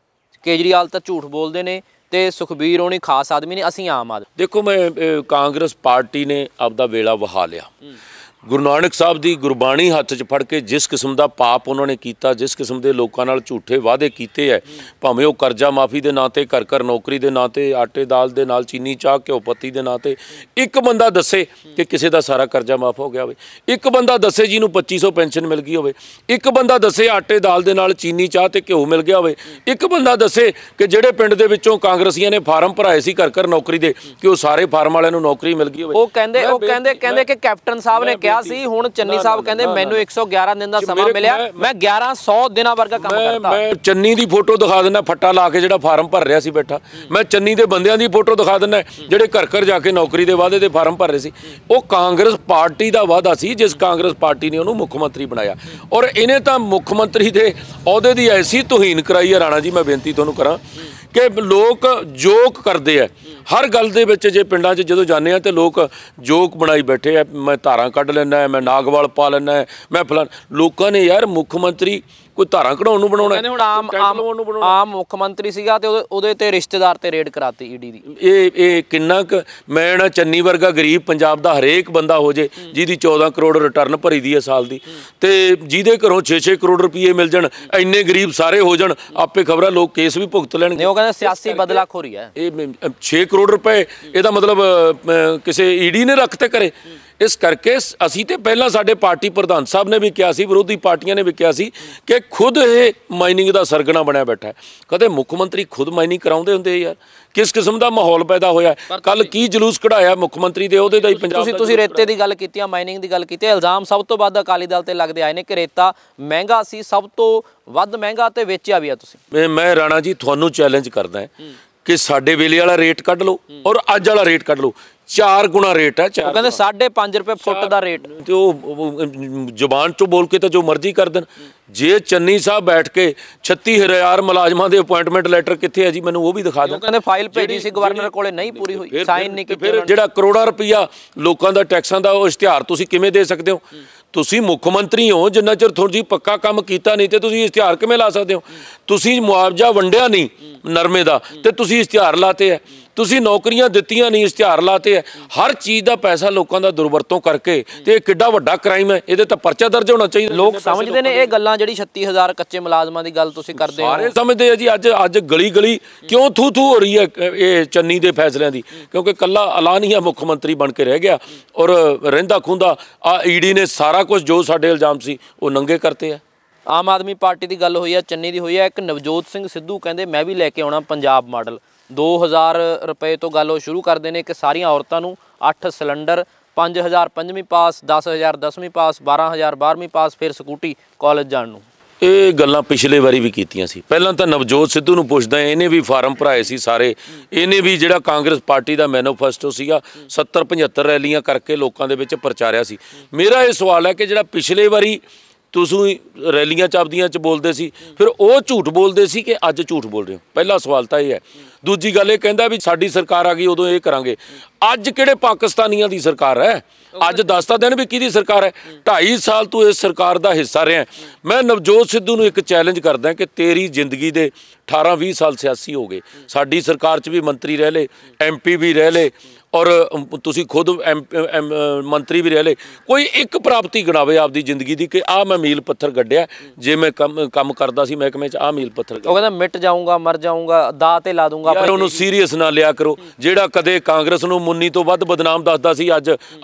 ਕੇਜਰੀਵਾਲ ਤਾਂ ਝੂਠ ਬੋਲਦੇ ਨੇ ਤੇ ਸੁਖਬੀਰ ਹੋਣੀ ਖਾਸ ਆਦਮੀ ਨੇ, ਅਸੀਂ ਆਮ ਆਦਮੀ। ਦੇਖੋ, ਮੈਂ ਕਾਂਗਰਸ ਪਾਰਟੀ ਨੇ ਆਪਦਾ ਵੇਲਾ ਵਹਾ ਲਿਆ। ਗੁਰੂ ਨਾਨਕ ਸਾਹਿਬ ਦੀ ਗੁਰਬਾਣੀ ਹੱਥ 'ਚ ਫੜ ਕੇ ਜਿਸ ਕਿਸਮ ਦਾ ਪਾਪ ਉਹਨਾਂ ਨੇ ਕੀਤਾ, ਜਿਸ ਕਿਸਮ ਦੇ ਲੋਕਾਂ ਨਾਲ ਝੂਠੇ ਵਾਅਦੇ ਕੀਤੇ ਹੈ, ਭਾਵੇਂ ਉਹ ਕਰਜ਼ਾ ਮਾਫੀ ਦੇ ਨਾਂ 'ਤੇ, ਘਰ ਘਰ ਨੌਕਰੀ ਦੇ ਨਾਂ 'ਤੇ, ਆਟੇ ਦਾਲ ਦੇ ਨਾਲ ਚੀਨੀ ਚਾਹ ਘਿਓ ਪੱਤੀ ਦੇ ਨਾਂ 'ਤੇ, ਇੱਕ ਬੰਦਾ ਦੱਸੇ ਕਿ ਕਿਸੇ ਦਾ ਸਾਰਾ ਕਰਜ਼ਾ ਮਾਫ ਹੋ ਗਿਆ ਹੋਵੇ। ਇੱਕ ਬੰਦਾ ਦੱਸੇ ਜਿਹਨੂੰ 2500 ਪੈਨਸ਼ਨ ਮਿਲ ਗਈ ਹੋਵੇ। ਇੱਕ ਬੰਦਾ ਦੱਸੇ ਆਟੇ ਦਾਲ ਦੇ ਨਾਲ ਚੀਨੀ ਚਾਹ ਤੇ ਘਿਓ ਮਿਲ ਗਿਆ ਹੋਵੇ। ਇੱਕ ਬੰਦਾ ਦੱਸੇ ਕਿ ਜਿਹੜੇ ਪਿੰਡ ਦੇ ਵਿੱਚੋਂ ਕਾਂਗਰਸੀਆਂ ਨੇ ਫਾਰਮ ਭਰਾਏ ਸੀ ਘਰ ਘਰ ਨੌਕਰੀ ਦੇ, ਕਿ ਉਹ ਸਾਰੇ ਫਾਰਮ ਵਾਲਿਆਂ ਨੂੰ ਨੌਕਰੀ ਮਿਲ ਗਈ ਹੋਵੇ। ਉਹ ਕਹਿੰਦੇ ਕਿ ਕੈਪਟਨ ਸਾਹਿਬ ਨੇ ਕਿਹਾ ਸੀ, ਹੁਣ ਚੰਨੀ ਸਾਹਿਬ ਕਹਿੰਦੇ ਮੈਨੂੰ 111 ਦਿਨ ਦਾ ਸਮਾਂ ਮਿਲਿਆ, ਮੈਂ 1100 ਦਿਨਾਂ ਵਰਗਾ ਕੰਮ ਕਰਤਾ। ਮੈਂ ਚੰਨੀ ਦੀ ਫੋਟੋ ਦਿਖਾ ਦਿੰਦਾ, ਫੱਟਾ ਲਾ ਕੇ ਜਿਹੜਾ ਫਾਰਮ ਭਰ ਰਿਹਾ ਸੀ ਬੈਠਾ। ਮੈਂ ਚੰਨੀ ਦੇ ਬੰਦਿਆਂ ਦੀ ਫੋਟੋ ਦਿਖਾ ਦਿੰਦਾ ਜਿਹੜੇ ਘਰ ਘਰ ਜਾ ਕੇ ਨੌਕਰੀ ਦੇ ਵਾਅਦੇ ਦੇ ਫਾਰਮ ਭਰ ਰਹੇ ਸੀ। ਉਹ ਕਾਂਗਰਸ ਪਾਰਟੀ ਦਾ ਵਾਅਦਾ ਸੀ, ਜਿਸ ਕਾਂਗਰਸ ਪਾਰਟੀ ਨੇ ਉਹਨੂੰ ਮੁੱਖ ਮੰਤਰੀ ਬਣਾਇਆ, ਔਰ ਇਹਨੇ ਤਾਂ ਮੁੱਖ ਮੰਤਰੀ ਦੇ ਅਹੁਦੇ ਦੀ ਐਸੀ ਤੋਹੀਨ ਕਰਾਈ ਹੈ। ਰਾਣਾ ਜੀ, ਮੈਂ ਬੇਨਤੀ ਤੁਹਾਨੂੰ ਕਰਾਂ ਕਿ ਲੋਕ ਜੋਕ ਕਰਦੇ ਆ ਹਰ ਗੱਲ ਦੇ ਵਿੱਚ। ਜੇ ਪਿੰਡਾਂ 'ਚ ਜਦੋਂ ਜਾਂਦੇ ਆ ਤੇ ਲੋਕ ਜੋਕ ਬਣਾਈ ਬੈਠੇ ਆ, ਮੈਂ ਧਾਰਾਂ ਕੱਢ ਲੈਣਾ, ਮੈਂ ਨਾਗਵਾਲ ਪਾ ਲੈਣਾ, ਮੈਂ ਫਲਾਣ। ਲੋਕਾਂ ਨੇ ਯਾਰ ਮੁੱਖ ਮੰਤਰੀ ਕੋਈ ਧਾਰਾਂ ਕਢਾਉਣ ਨੂੰ ਬਣਾਉਣਾ, ਹੁਣ ਆਮ ਮੁੱਖ ਮੰਤਰੀ ਸੀਗਾ ਤੇ ਉਹਦੇ ਤੇ ਰਿਸ਼ਤੇਦਾਰ ਤੇ ਰੇਡ ਕਰਾਤੀ ਈਡੀ ਦੀ। ਇਹ ਕਿੰਨਾ ਕੁ ਮੈਂ ਨਾ ਚੰਨੀ ਵਰਗਾ ਗਰੀਬ ਪੰਜਾਬ ਦਾ ਹਰੇਕ ਬੰਦਾ ਹੋ ਜੇ ਜਿਹਦੀ 14 ਕਰੋੜ ਰਿਟਰਨ ਭਰੀ ਦੀ ਹੈ ਸਾਲ ਦੀ, ਤੇ ਜਿਹਦੇ ਘਰੋਂ 6-6 ਕਰੋੜ ਰੁਪਏ ਮਿਲ ਜਾਣ, ਇੰਨੇ ਗਰੀਬ ਸਾਰੇ ਹੋ ਜਾਣ, ਆਪੇ ਖਬਰਾਂ ਲੋਕ ਕੇਸ ਵੀ ਭੁਗਤ ਲੈਣਗੇ। ਉਹ ਕਹਿੰਦੇ ਸਿਆਸੀ ਬਦਲਾਖੋਰੀ ਹੈ। ਇਹ 6 ਕਰੋੜ ਰੁਪਏ ਇਹਦਾ ਮਤਲਬ ਕਿਸੇ ਈਡੀ ਨੇ ਰੱਖ ਤੇ ਕਰੇ। ਇਸ ਕਰਕੇ ਅਸੀਂ ਤੇ ਪਹਿਲਾਂ ਸਾਡੇ ਪਾਰਟੀ ਪ੍ਰਧਾਨ ਸਾਹਿਬ ਨੇ ਵੀ ਕਿਹਾ ਸੀ, ਵਿਰੋਧੀ ਪਾਰਟੀਆਂ ਨੇ ਵੀ ਕਿਹਾ ਸੀ ਕਿ ਖੁਦ ਇਹ ਮਾਈਨਿੰਗ ਦਾ ਸਰਗਣਾ ਬਣਿਆ ਬੈਠਾ ਹੈ। ਕਦੇ ਮੁੱਖ ਮੰਤਰੀ ਖੁਦ ਮਾਈਨਿੰਗ ਕਰਾਉਂਦੇ ਹੁੰਦੇ ਯਾਰ? ਕਿਸ ਕਿਸਮ ਦਾ ਮਾਹੌਲ ਪੈਦਾ ਹੋਇਆ? ਕੱਲ ਕੀ ਜਲੂਸ ਕਢਾਇਆ ਮੁੱਖ ਮੰਤਰੀ ਦੇ ਉਹਦੇ ਦਾ ਹੀ ਪੰਜਾਬ। ਤੁਸੀਂ ਰੇਤੇ ਦੀ ਗੱਲ ਕੀਤੀ, ਮਾਈਨਿੰਗ ਦੀ ਗੱਲ ਕੀਤੀ, ਇਲਜ਼ਾਮ ਸਭ ਤੋਂ ਵੱਧ ਅਕਾਲੀ ਦਲ ਤੇ ਲੱਗਦੇ ਆਏ ਨੇ ਕਿ ਰੇਤਾ ਮਹਿੰਗਾ ਸੀ, ਸਭ ਤੋਂ ਵੱਧ ਮਹਿੰਗਾ, ਤੇ ਵੇਚਿਆ ਵੀ ਆ ਤੁਸੀਂ। ਮੈਂ ਰਾਣਾ ਜੀ ਤੁਹਾਨੂੰ ਚੈਲੰਜ ਕਰਦਾ ਕਿ ਸਾਡੇ ਵੇਲੇ ਵਾਲਾ ਰੇਟ ਕੱਢ ਲਓ ਔਰ ਅੱਜ ਵਾਲਾ ਰੇਟ ਕੱਢ ਲਓ, 4 ਗੁਣਾ ਰੇਟ ਹੈ। ਉਹ ਕਹਿੰਦੇ 5.5 ਰੁਪਏ ਫੁੱਟ ਦਾ ਰੇਟ। ਤੇ ਉਹ ਜ਼ੁਬਾਨ ਚੋਂ ਬੋਲ ਕੇ ਤਾਂ ਜੋ ਮਰਜ਼ੀ ਕਰ ਦੇਣ। ਜੇ ਚੰਨੀ ਸਾਹਿਬ ਬੈਠ ਕੇ 36,000 ਮੁਲਾਜ਼ਮਾਂ ਦੇ ਅਪਾਇੰਟਮੈਂਟ ਲੈਟਰ ਕਿੱਥੇ ਹੈ ਜੀ, ਮੈਨੂੰ ਉਹ ਵੀ ਦਿਖਾ ਦੇਣ। ਕਹਿੰਦੇ ਫਾਈਲ ਭੇਜੀ ਸੀ ਗਵਰਨਰ ਕੋਲੇ, ਨਹੀਂ ਪੂਰੀ ਹੋਈ, ਸਾਈਨ ਨਹੀਂ ਕੀਤੇ। ਫਿਰ ਜਿਹੜਾ ਕਰੋੜਾਂ ਰੁਪਈਆ ਲੋਕਾਂ ਦਾ ਟੈਕਸਾਂ ਦਾ ਉਹ ਇਸ਼ਤਿਹਾਰ ਤੁਸੀਂ ਕਿਵੇਂ ਦੇ ਸਕਦੇ ਹੋ? ਤੁਸੀਂ ਮੁੱਖ ਮੰਤਰੀ ਹੋ, ਜਿੰਨਾ ਚਿਰ ਤੁਸੀਂ ਪੱਕਾ ਕੰਮ ਕੀਤਾ ਨਹੀਂ ਤੇ ਤੁਸੀਂ ਇਸ਼ਤਿਹਾਰ ਕਿਵੇਂ ਲਾ ਸਕਦੇ ਹੋ? ਤੁਸੀਂ ਮੁਆਵਜ਼ਾ ਵੰਡਿਆ ਨਹੀਂ ਨਰਮੇ ਦਾ ਤੇ ਤੁਸੀਂ ਇਸ਼ਤਿਹਾਰ ਲਾਤੇ ਹੈ। ਤੁਸੀਂ ਨੌਕਰੀਆਂ ਦਿੱਤੀਆਂ ਨਹੀਂ, ਇਸ਼ਤਿਹਾਰ ਲਾਤੇ ਹੈ। ਹਰ ਚੀਜ਼ ਦਾ ਪੈਸਾ ਲੋਕਾਂ ਦਾ ਦੁਰਵਰਤੋਂ ਕਰਕੇ, ਤੇ ਇਹ ਕਿੱਡਾ ਵੱਡਾ ਕ੍ਰਾਈਮ ਹੈ, ਇਹਦੇ ਤਾਂ ਪਰਚਾ ਦਰਜ ਹੋਣਾ ਚਾਹੀਦਾ। ਲੋਕ ਸਮਝਦੇ ਨੇ ਇਹ ਗੱਲਾਂ, ਜਿਹੜੀ 36,000 ਕੱਚੇ ਮੁਲਾਜ਼ਮਾਂ ਦੀ ਗੱਲ ਤੁਸੀਂ ਕਰਦੇ ਹੋ, ਸਾਰੇ ਸਮਝਦੇ ਆ ਜੀ। ਅੱਜ ਗਲੀ ਗਲੀ ਕਿਉਂ ਥੂ ਥੂ ਹੋ ਰਹੀ ਹੈ ਇਹ ਚੰਨੀ ਦੇ ਫੈਸਲਿਆਂ ਦੀ? ਕਿਉਂਕਿ ਕੱਲਾ ਐਲਾਨੀਆ ਮੁੱਖ ਮੰਤਰੀ ਬਣ ਕੇ ਰਹਿ ਗਿਆ, ਔਰ ਰਹਿੰਦਾ ਖੁੰਦਾ ਆ ਈਡੀ ਨੇ ਸਾਰਾ ਕੁਝ ਜੋ ਸਾਡੇ ਇਲਜ਼ਾਮ ਸੀ ਉਹ ਨੰਗੇ ਕਰਤੇ ਆ। ਆਮ ਆਦਮੀ ਪਾਰਟੀ ਦੀ ਗੱਲ ਹੋਈ ਹੈ, ਚੰਨੀ ਦੀ ਹੋਈ ਹੈ। ਇੱਕ ਨਵਜੋਤ ਸਿੰਘ ਸਿੱਧੂ ਕਹਿੰਦੇ ਮੈਂ ਵੀ ਲੈ ਕੇ ਆਉਣਾ ਪੰਜਾਬ ਮਾਡਲ। 2000 ਰੁਪਏ ਤੋਂ ਗੱਲ ਉਹ ਸ਼ੁਰੂ ਕਰਦੇ ਨੇ ਕਿ ਸਾਰੀਆਂ ਔਰਤਾਂ ਨੂੰ 8 ਸਿਲੰਡਰ, 5000 5ਵੀਂ ਪਾਸ, 10,000 10ਵੀਂ ਪਾਸ, 12,000 12ਵੀਂ ਪਾਸ, ਫਿਰ ਸਕੂਟੀ ਕਾਲਜ ਜਾਣ ਨੂੰ। ਇਹ ਗੱਲਾਂ ਪਿਛਲੇ ਵਾਰੀ ਵੀ ਕੀਤੀਆਂ ਸੀ। ਪਹਿਲਾਂ ਤਾਂ ਨਵਜੋਤ ਸਿੱਧੂ ਨੂੰ ਪੁੱਛਦਾ, ਇਹਨੇ ਵੀ ਫਾਰਮ ਭਰਾਏ ਸੀ ਸਾਰੇ। ਇਹਨੇ ਵੀ ਜਿਹੜਾ ਕਾਂਗਰਸ ਪਾਰਟੀ ਦਾ ਮੈਨੀਫੈਸਟੋ ਸੀਗਾ 70-75 ਰੈਲੀਆਂ ਕਰਕੇ ਲੋਕਾਂ ਦੇ ਵਿੱਚ ਪ੍ਰਚਾਰਿਆ ਸੀ। ਮੇਰਾ ਇਹ ਸਵਾਲ ਹੈ ਕਿ ਜਿਹੜਾ ਪਿਛਲੇ ਵਾਰੀ ਤੁਸੀਂ ਰੈਲੀਆਂ ਚੱਪਦੀਆਂ 'ਚ ਬੋਲਦੇ ਸੀ, ਫਿਰ ਉਹ ਝੂਠ ਬੋਲਦੇ ਸੀ ਕਿ ਅੱਜ ਝੂਠ ਬੋਲ ਰਹੇ ਹੋ? ਪਹਿਲਾ ਸਵਾਲ ਤਾਂ ਇਹ ਹੈ। ਦੂਜੀ ਗੱਲ ਇਹ ਕਹਿੰਦਾ ਵੀ ਸਾਡੀ ਸਰਕਾਰ ਆ ਗਈ ਉਦੋਂ ਇਹ ਕਰਾਂਗੇ। ਅੱਜ ਕਿਹੜੇ ਪਾਕਿਸਤਾਨੀਆਂ ਦੀ ਸਰਕਾਰ ਹੈ? ਅੱਜ ਦੱਸਦਾ ਦੇਣ ਵੀ ਕਿਹਦੀ ਸਰਕਾਰ ਹੈ। 2.5 ਸਾਲ ਤੂੰ ਇਸ ਸਰਕਾਰ ਦਾ ਹਿੱਸਾ ਰਿਹਾ। ਮੈਂ ਨਵਜੋਤ ਸਿੱਧੂ ਨੂੰ ਇੱਕ ਚੈਲੰਜ ਕਰਦਾ ਕਿ ਤੇਰੀ ਜ਼ਿੰਦਗੀ ਦੇ 18-20 ਸਾਲ ਸਿਆਸੀ ਹੋ ਗਏ, ਸਾਡੀ ਸਰਕਾਰ 'ਚ ਵੀ ਮੰਤਰੀ ਰਹਿ ਲਏ, MP ਵੀ ਰਹਿ ਲਏ, ਔਰ ਤੁਸੀਂ ਖੁਦ ਮੰਤਰੀ ਵੀ ਰਹਿ ਲਏ। ਕੋਈ ਇੱਕ ਪ੍ਰਾਪਤੀ ਗਿਣਾਵੇ ਆਪਦੀ ਜ਼ਿੰਦਗੀ ਦੀ ਕਿ ਆਹ ਮੈਂ ਮੀਲ ਪੱਥਰ ਗੱਡਿਆ, ਜੇ ਮੈਂ ਕੰਮ ਕਰਦਾ ਸੀ ਮਹਿਕਮੇ 'ਚ, ਆਹ ਮੀਲ ਪੱਥਰ। ਉਹ ਕਹਿੰਦਾ ਮਿਟ ਜਾਊਂਗਾ, ਮਰ ਜਾਊਂਗਾ, ਦਾਅ ਤੇ ਲਾ ਦੂੰਗਾ। ਯਾਰ ਉਹਨੂੰ ਸੀਰੀਅਸ ਨਾ ਲਿਆ ਕਰੋ। ਜਿਹੜਾ ਕਦੇ ਕਾਂਗਰਸ ਨੂੰ ਮੁੰਨੀ ਤੋਂ ਵੱਧ ਬਦਨਾਮ ਦੱਸਦਾ ਸੀ,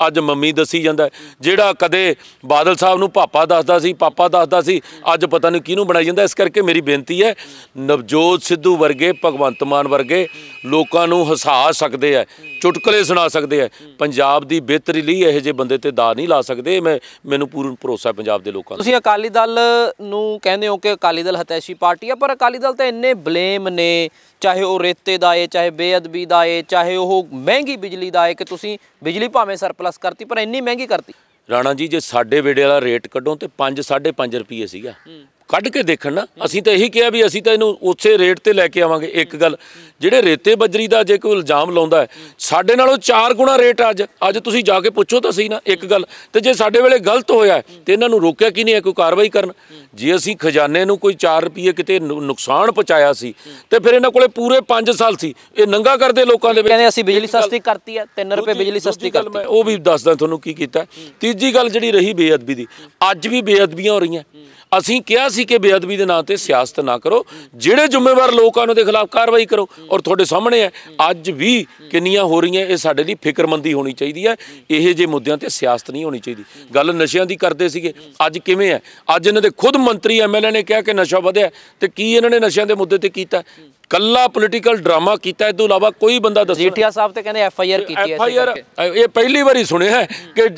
ਅੱਜ ਮੰਮੀ ਦੱਸੀ ਜਾਂਦਾ। ਜਿਹੜਾ ਕਦੇ ਬਾਦਲ ਸਾਹਿਬ ਨੂੰ ਪਾਪਾ ਦੱਸਦਾ ਸੀ, ਅੱਜ ਪਤਾ ਨਹੀਂ ਕਿਹਨੂੰ ਬਣਾਈ ਜਾਂਦਾ। ਇਸ ਕਰਕੇ ਮੇਰੀ ਬੇਨਤੀ ਹੈ, ਨਵਜੋਤ ਸਿੱਧੂ ਵਰਗੇ, ਭਗਵੰਤ ਮਾਨ ਵਰਗੇ ਲੋਕਾਂ ਨੂੰ ਹਸਾ ਸਕਦੇ ਆ, ਚੁਟਕਲੇ ਸੁਣਾ ਸਕਦੇ ਆ। ਪੰਜਾਬ ਦੀ ਬਿਹਤਰੀ ਲਈ ਇਹੋ ਜਿਹੇ ਬੰਦੇ ਤੇ ਦਾਅ ਨਹੀਂ ਲਾ ਸਕਦੇ। ਮੈਨੂੰ ਪੂਰਨ ਭਰੋਸਾ ਪੰਜਾਬ ਦੇ ਲੋਕਾਂ ਦਾ। ਤੁਸੀਂ ਅਕਾਲੀ ਦਲ ਨੂੰ ਕਹਿੰਦੇ ਹੋ ਕਿ ਅਕਾਲੀ ਦਲ ਹਤੈਸ਼ੀ ਪਾਰਟੀ ਆ, ਪਰ ਅਕਾਲੀ ਦਲ ਤਾਂ ਇੰਨੇ ਬਲੇਮ ਨੇ, ਚਾਹੇ ਉਹ ਰੇਤੇ ਦਾ ਏ, ਚਾਹੇ ਬੇਅਦਬੀ ਦਾ ਏ, ਚਾਹੇ ਉਹ ਮਹਿੰਗੀ ਬਿਜਲੀ ਦਾ ਏ, ਕਿ ਤੁਸੀਂ ਬਿਜਲੀ ਭਾਵੇਂ ਸਰਪਲਸ ਕਰਤੀ ਪਰ ਇੰਨੀ ਮਹਿੰਗੀ ਕਰਤੀ। ਰਾਣਾ ਜੀ, ਜੇ ਸਾਡੇ ਵੇੜੇ ਵਾਲਾ ਰੇਟ ਕੱਢੋ ਤੇ 5-5.5 ਰੁਪਏ ਸੀਗਾ। ਕੱਢ ਕੇ ਦੇਖਣ ਨਾ, ਅਸੀਂ ਤਾਂ ਇਹੀ ਕਿਹਾ ਵੀ ਅਸੀਂ ਤਾਂ ਇਹਨੂੰ ਉਸੇ ਰੇਟ ਤੇ ਲੈ ਕੇ ਆਵਾਂਗੇ। ਇੱਕ ਗੱਲ, ਜਿਹੜੇ ਰੇਤੇ ਬਜਰੀ ਦਾ ਜੇ ਕੋਈ ਇਲਜ਼ਾਮ ਲਾਉਂਦਾ ਹੈ, ਸਾਡੇ ਨਾਲੋਂ 4 ਗੁਣਾ ਰੇਟ ਅੱਜ ਤੁਸੀਂ ਜਾ ਕੇ ਪੁੱਛੋ ਤਾਂ ਸਹੀ ਨਾ। ਇੱਕ ਗੱਲ, ਤੇ ਜੇ ਸਾਡੇ ਵੇਲੇ ਗਲਤ ਹੋਇਆ ਤੇ ਇਹਨਾਂ ਨੂੰ ਰੋਕਿਆ ਕੀ ਨਹੀਂ ਹੈ ਕੋਈ ਕਾਰਵਾਈ ਕਰਨ? ਜੇ ਅਸੀਂ ਖਜ਼ਾਨੇ ਨੂੰ ਕੋਈ 4 ਰੁਪਏ ਕਿਤੇ ਨੁਕਸਾਨ ਪਹੁੰਚਾਇਆ ਸੀ ਤੇ ਫਿਰ ਇਹਨਾਂ ਕੋਲੇ ਪੂਰੇ 5 ਸਾਲ ਸੀ, ਇਹ ਨੰਗਾ ਕਰਦੇ ਲੋਕਾਂ ਦੇ ਵਿੱਚ। ਕਹਿੰਦੇ ਅਸੀਂ ਬਿਜਲੀ ਸਸਤੀ ਕਰਤੀ ਹੈ, 3 ਰੁਪਏ ਬਿਜਲੀ ਸਸਤੀ ਕਰਤੀ। ਮੈਂ ਉਹ ਵੀ ਦੱਸਦਾ ਤੁਹਾਨੂੰ ਕੀ ਕੀਤਾ। ਤੀਜੀ ਗੱਲ ਜਿਹੜੀ ਰਹੀ ਬੇਅਦਬੀ ਦੀ, ਅੱਜ ਵੀ ਬੇਅਦਬੀਆਂ ਹੋ ਰਹੀਆਂ। ਅਸੀਂ ਕਿਹਾ ਸੀ ਕਿ ਬੇਅਦਬੀ ਦੇ ਨਾਂ ਤੇ ਸਿਆਸਤ ਨਾ ਕਰੋ, ਜਿਹੜੇ ਜ਼ਿੰਮੇਵਾਰ ਲੋਕ ਹਨ ਉਹਦੇ ਖਿਲਾਫ ਕਾਰਵਾਈ ਕਰੋ, ਔਰ ਤੁਹਾਡੇ ਸਾਹਮਣੇ ਹੈ ਅੱਜ ਵੀ ਕਿੰਨੀਆਂ ਹੋ ਰਹੀਆਂ। ਇਹ ਸਾਡੇ ਲਈ ਫਿਕਰਮੰਦੀ ਹੋਣੀ ਚਾਹੀਦੀ ਹੈ। ਇਹੋ ਜਿਹੇ ਮੁੱਦਿਆਂ ਤੇ ਸਿਆਸਤ ਨਹੀਂ ਹੋਣੀ ਚਾਹੀਦੀ। ਗੱਲ ਨਸ਼ਿਆਂ ਦੀ ਕਰਦੇ ਸੀਗੇ, ਅੱਜ ਕਿਵੇਂ ਹੈ? ਅੱਜ ਇਹਨਾਂ ਦੇ ਖੁਦ ਮੰਤਰੀ MLA ਨੇ ਕਿਹਾ ਕਿ ਨਸ਼ਾ ਵਧਿਆ, ਤੇ ਕੀ ਇਹਨਾਂ ਨੇ ਨਸ਼ਿਆਂ ਦੇ ਮੁੱਦੇ ਤੇ ਕੀਤਾ? ਕੱਲਾ ਪੋਲੀਟੀਕਲ ਡਰਾਮਾ ਕੀਤਾ, ਇਸ ਤੋਂ ਇਲਾਵਾ ਕੋਈ ਬੰਦਾ ਦੱਸੋ। ਜੀਠੀਆ ਸਾਹਿਬ ਤੇ ਕਹਿੰਦੇ FIR ਕੀਤੀ ਹੈ। FIR ਇਹ ਪਹਿਲੀ ਵਾਰੀ ਸੁਣਿਆ ਹੈ ਕਿ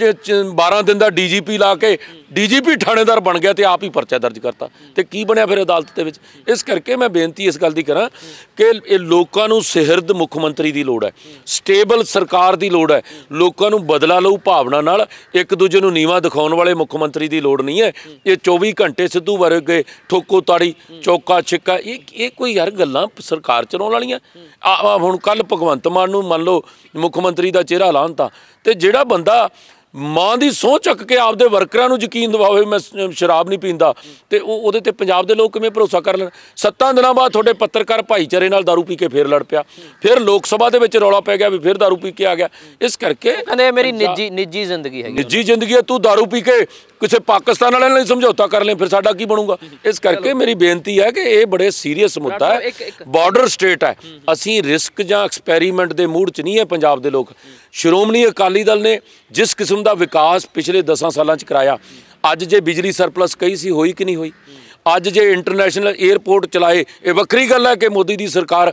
12 ਦਿਨ ਦਾ DGP ਲਾ ਕੇ DGP ਥਾਣੇਦਾਰ ਬਣ ਗਿਆ ਤੇ ਆਪ ਹੀ ਪਰਚਾ ਦਰਜ ਕਰਤਾ, ਤੇ ਕੀ ਬਣਿਆ ਫਿਰ ਅਦਾਲਤ ਦੇ ਵਿੱਚ। ਇਸ ਕਰਕੇ ਮੈਂ ਬੇਨਤੀ ਇਸ ਗੱਲ ਦੀ ਕਰਾਂ ਕਿ ਇਹ ਲੋਕਾਂ ਨੂੰ ਸਿਰਦ ਮੁੱਖ ਮੰਤਰੀ ਦੀ ਲੋੜ ਹੈ, ਸਟੇਬਲ ਸਰਕਾਰ ਦੀ ਲੋੜ ਹੈ, ਲੋਕਾਂ ਨੂੰ ਬਦਲਾ ਲਊ ਭਾਵਨਾ ਨਾਲ, ਇੱਕ ਦੂਜੇ ਨੂੰ ਨੀਵਾਂ ਦਿਖਾਉਣ ਵਾਲੇ ਮੁੱਖ ਮੰਤਰੀ ਦੀ ਲੋੜ ਨਹੀਂ ਹੈ। ਇਹ 24 ਘੰਟੇ ਸਿੱਧੂ ਵਰਗੇ ਠੋਕੋ ਤਾੜੀ ਚੌਕਾ ਛਿੱਕਾ, ਇਹ ਕੋਈ ਯਾਰ ਗੱਲਾਂ ਸਰਕਾਰ ਚਲਾਉਣ ਵਾਲੀਆਂ। ਹੁਣ ਕੱਲ ਭਗਵੰਤ ਮਾਨ ਨੂੰ ਮੰਨ ਲਓ ਮੁੱਖ ਮੰਤਰੀ ਦਾ ਚਿਹਰਾ ਲਾਹਨਤਾ, ਤੇ ਜਿਹੜਾ ਬੰਦਾ ਮਾਂ ਦੀ ਸਹੁੰ ਚੱਕ ਕੇ ਆਪਦੇ ਵਰਕਰਾਂ ਨੂੰ ਯਕੀਨ ਦਿਵਾਵੇ ਮੈਂ ਸ਼ਰਾਬ ਨਹੀਂ ਪੀਂਦਾ, ਤੇ ਉਹਦੇ ਤੇ ਪੰਜਾਬ ਦੇ ਲੋਕ ਕਿਵੇਂ ਭਰੋਸਾ ਕਰ ਲੈਣ। 7 ਦਿਨਾਂ ਬਾਅਦ ਤੁਹਾਡੇ ਪੱਤਰਕਾਰ ਭਾਈਚਾਰੇ ਨਾਲ ਦਾਰੂ ਪੀ ਕੇ ਫੇਰ ਲੜ ਪਿਆ, ਫਿਰ ਲੋਕ ਸਭਾ ਦੇ ਵਿੱਚ ਰੌਲਾ ਪੈ ਗਿਆ ਵੀ ਫਿਰ ਦਾਰੂ ਪੀ ਕੇ ਆ ਗਿਆ। ਇਸ ਕਰਕੇ ਕਹਿੰਦੇ ਮੇਰੀ ਨਿੱਜੀ ਜ਼ਿੰਦਗੀ ਹੈਗੀ, ਨਿੱਜੀ ਜ਼ਿੰਦਗੀ ਹੈ, ਤੂੰ ਦਾਰੂ ਪੀ ਕੇ ਕਿਸੇ ਪਾਕਿਸਤਾਨ ਵਾਲਿਆਂ ਨਾਲ ਸਮਝੌਤਾ ਕਰ ਲੈ, ਫਿਰ ਸਾਡਾ ਕੀ ਬਣੂਗਾ। ਇਸ ਕਰਕੇ ਮੇਰੀ ਬੇਨਤੀ ਹੈ ਕਿ ਇਹ ਬੜੇ ਸੀਰੀਅਸ ਮੁੱਦਾ ਹੈ, ਬਾਰਡਰ ਸਟੇਟ ਹੈ, ਅਸੀਂ ਰਿਸਕ ਜਾਂ ਐਕਸਪੈਰੀਮੈਂਟ ਦੇ ਮੂਡ 'ਚ ਨਹੀਂ ਹੈ ਪੰਜਾਬ ਦੇ ਲੋਕ। ਸ਼੍ਰੋਮਣੀ ਅਕਾਲੀ ਦਲ ਨੇ ਜਿਸ ਕਿਸਮ ਦਾ ਵਿਕਾਸ ਪਿਛਲੇ 10 ਸਾਲਾਂ 'ਚ ਕਰਾਇਆ, ਅੱਜ ਜੇ ਬਿਜਲੀ ਸਰਪਲਸ ਕਹੀ ਸੀ ਹੋਈ ਕਿ ਨਹੀਂ ਹੋਈ, ਅੱਜ ਜੇ ਇੰਟਰਨੈਸ਼ਨਲ ਏਅਰਪੋਰਟ ਚਲਾਏ, ਇਹ ਵੱਖਰੀ ਗੱਲ ਹੈ ਕਿ ਮੋਦੀ ਦੀ ਸਰਕਾਰ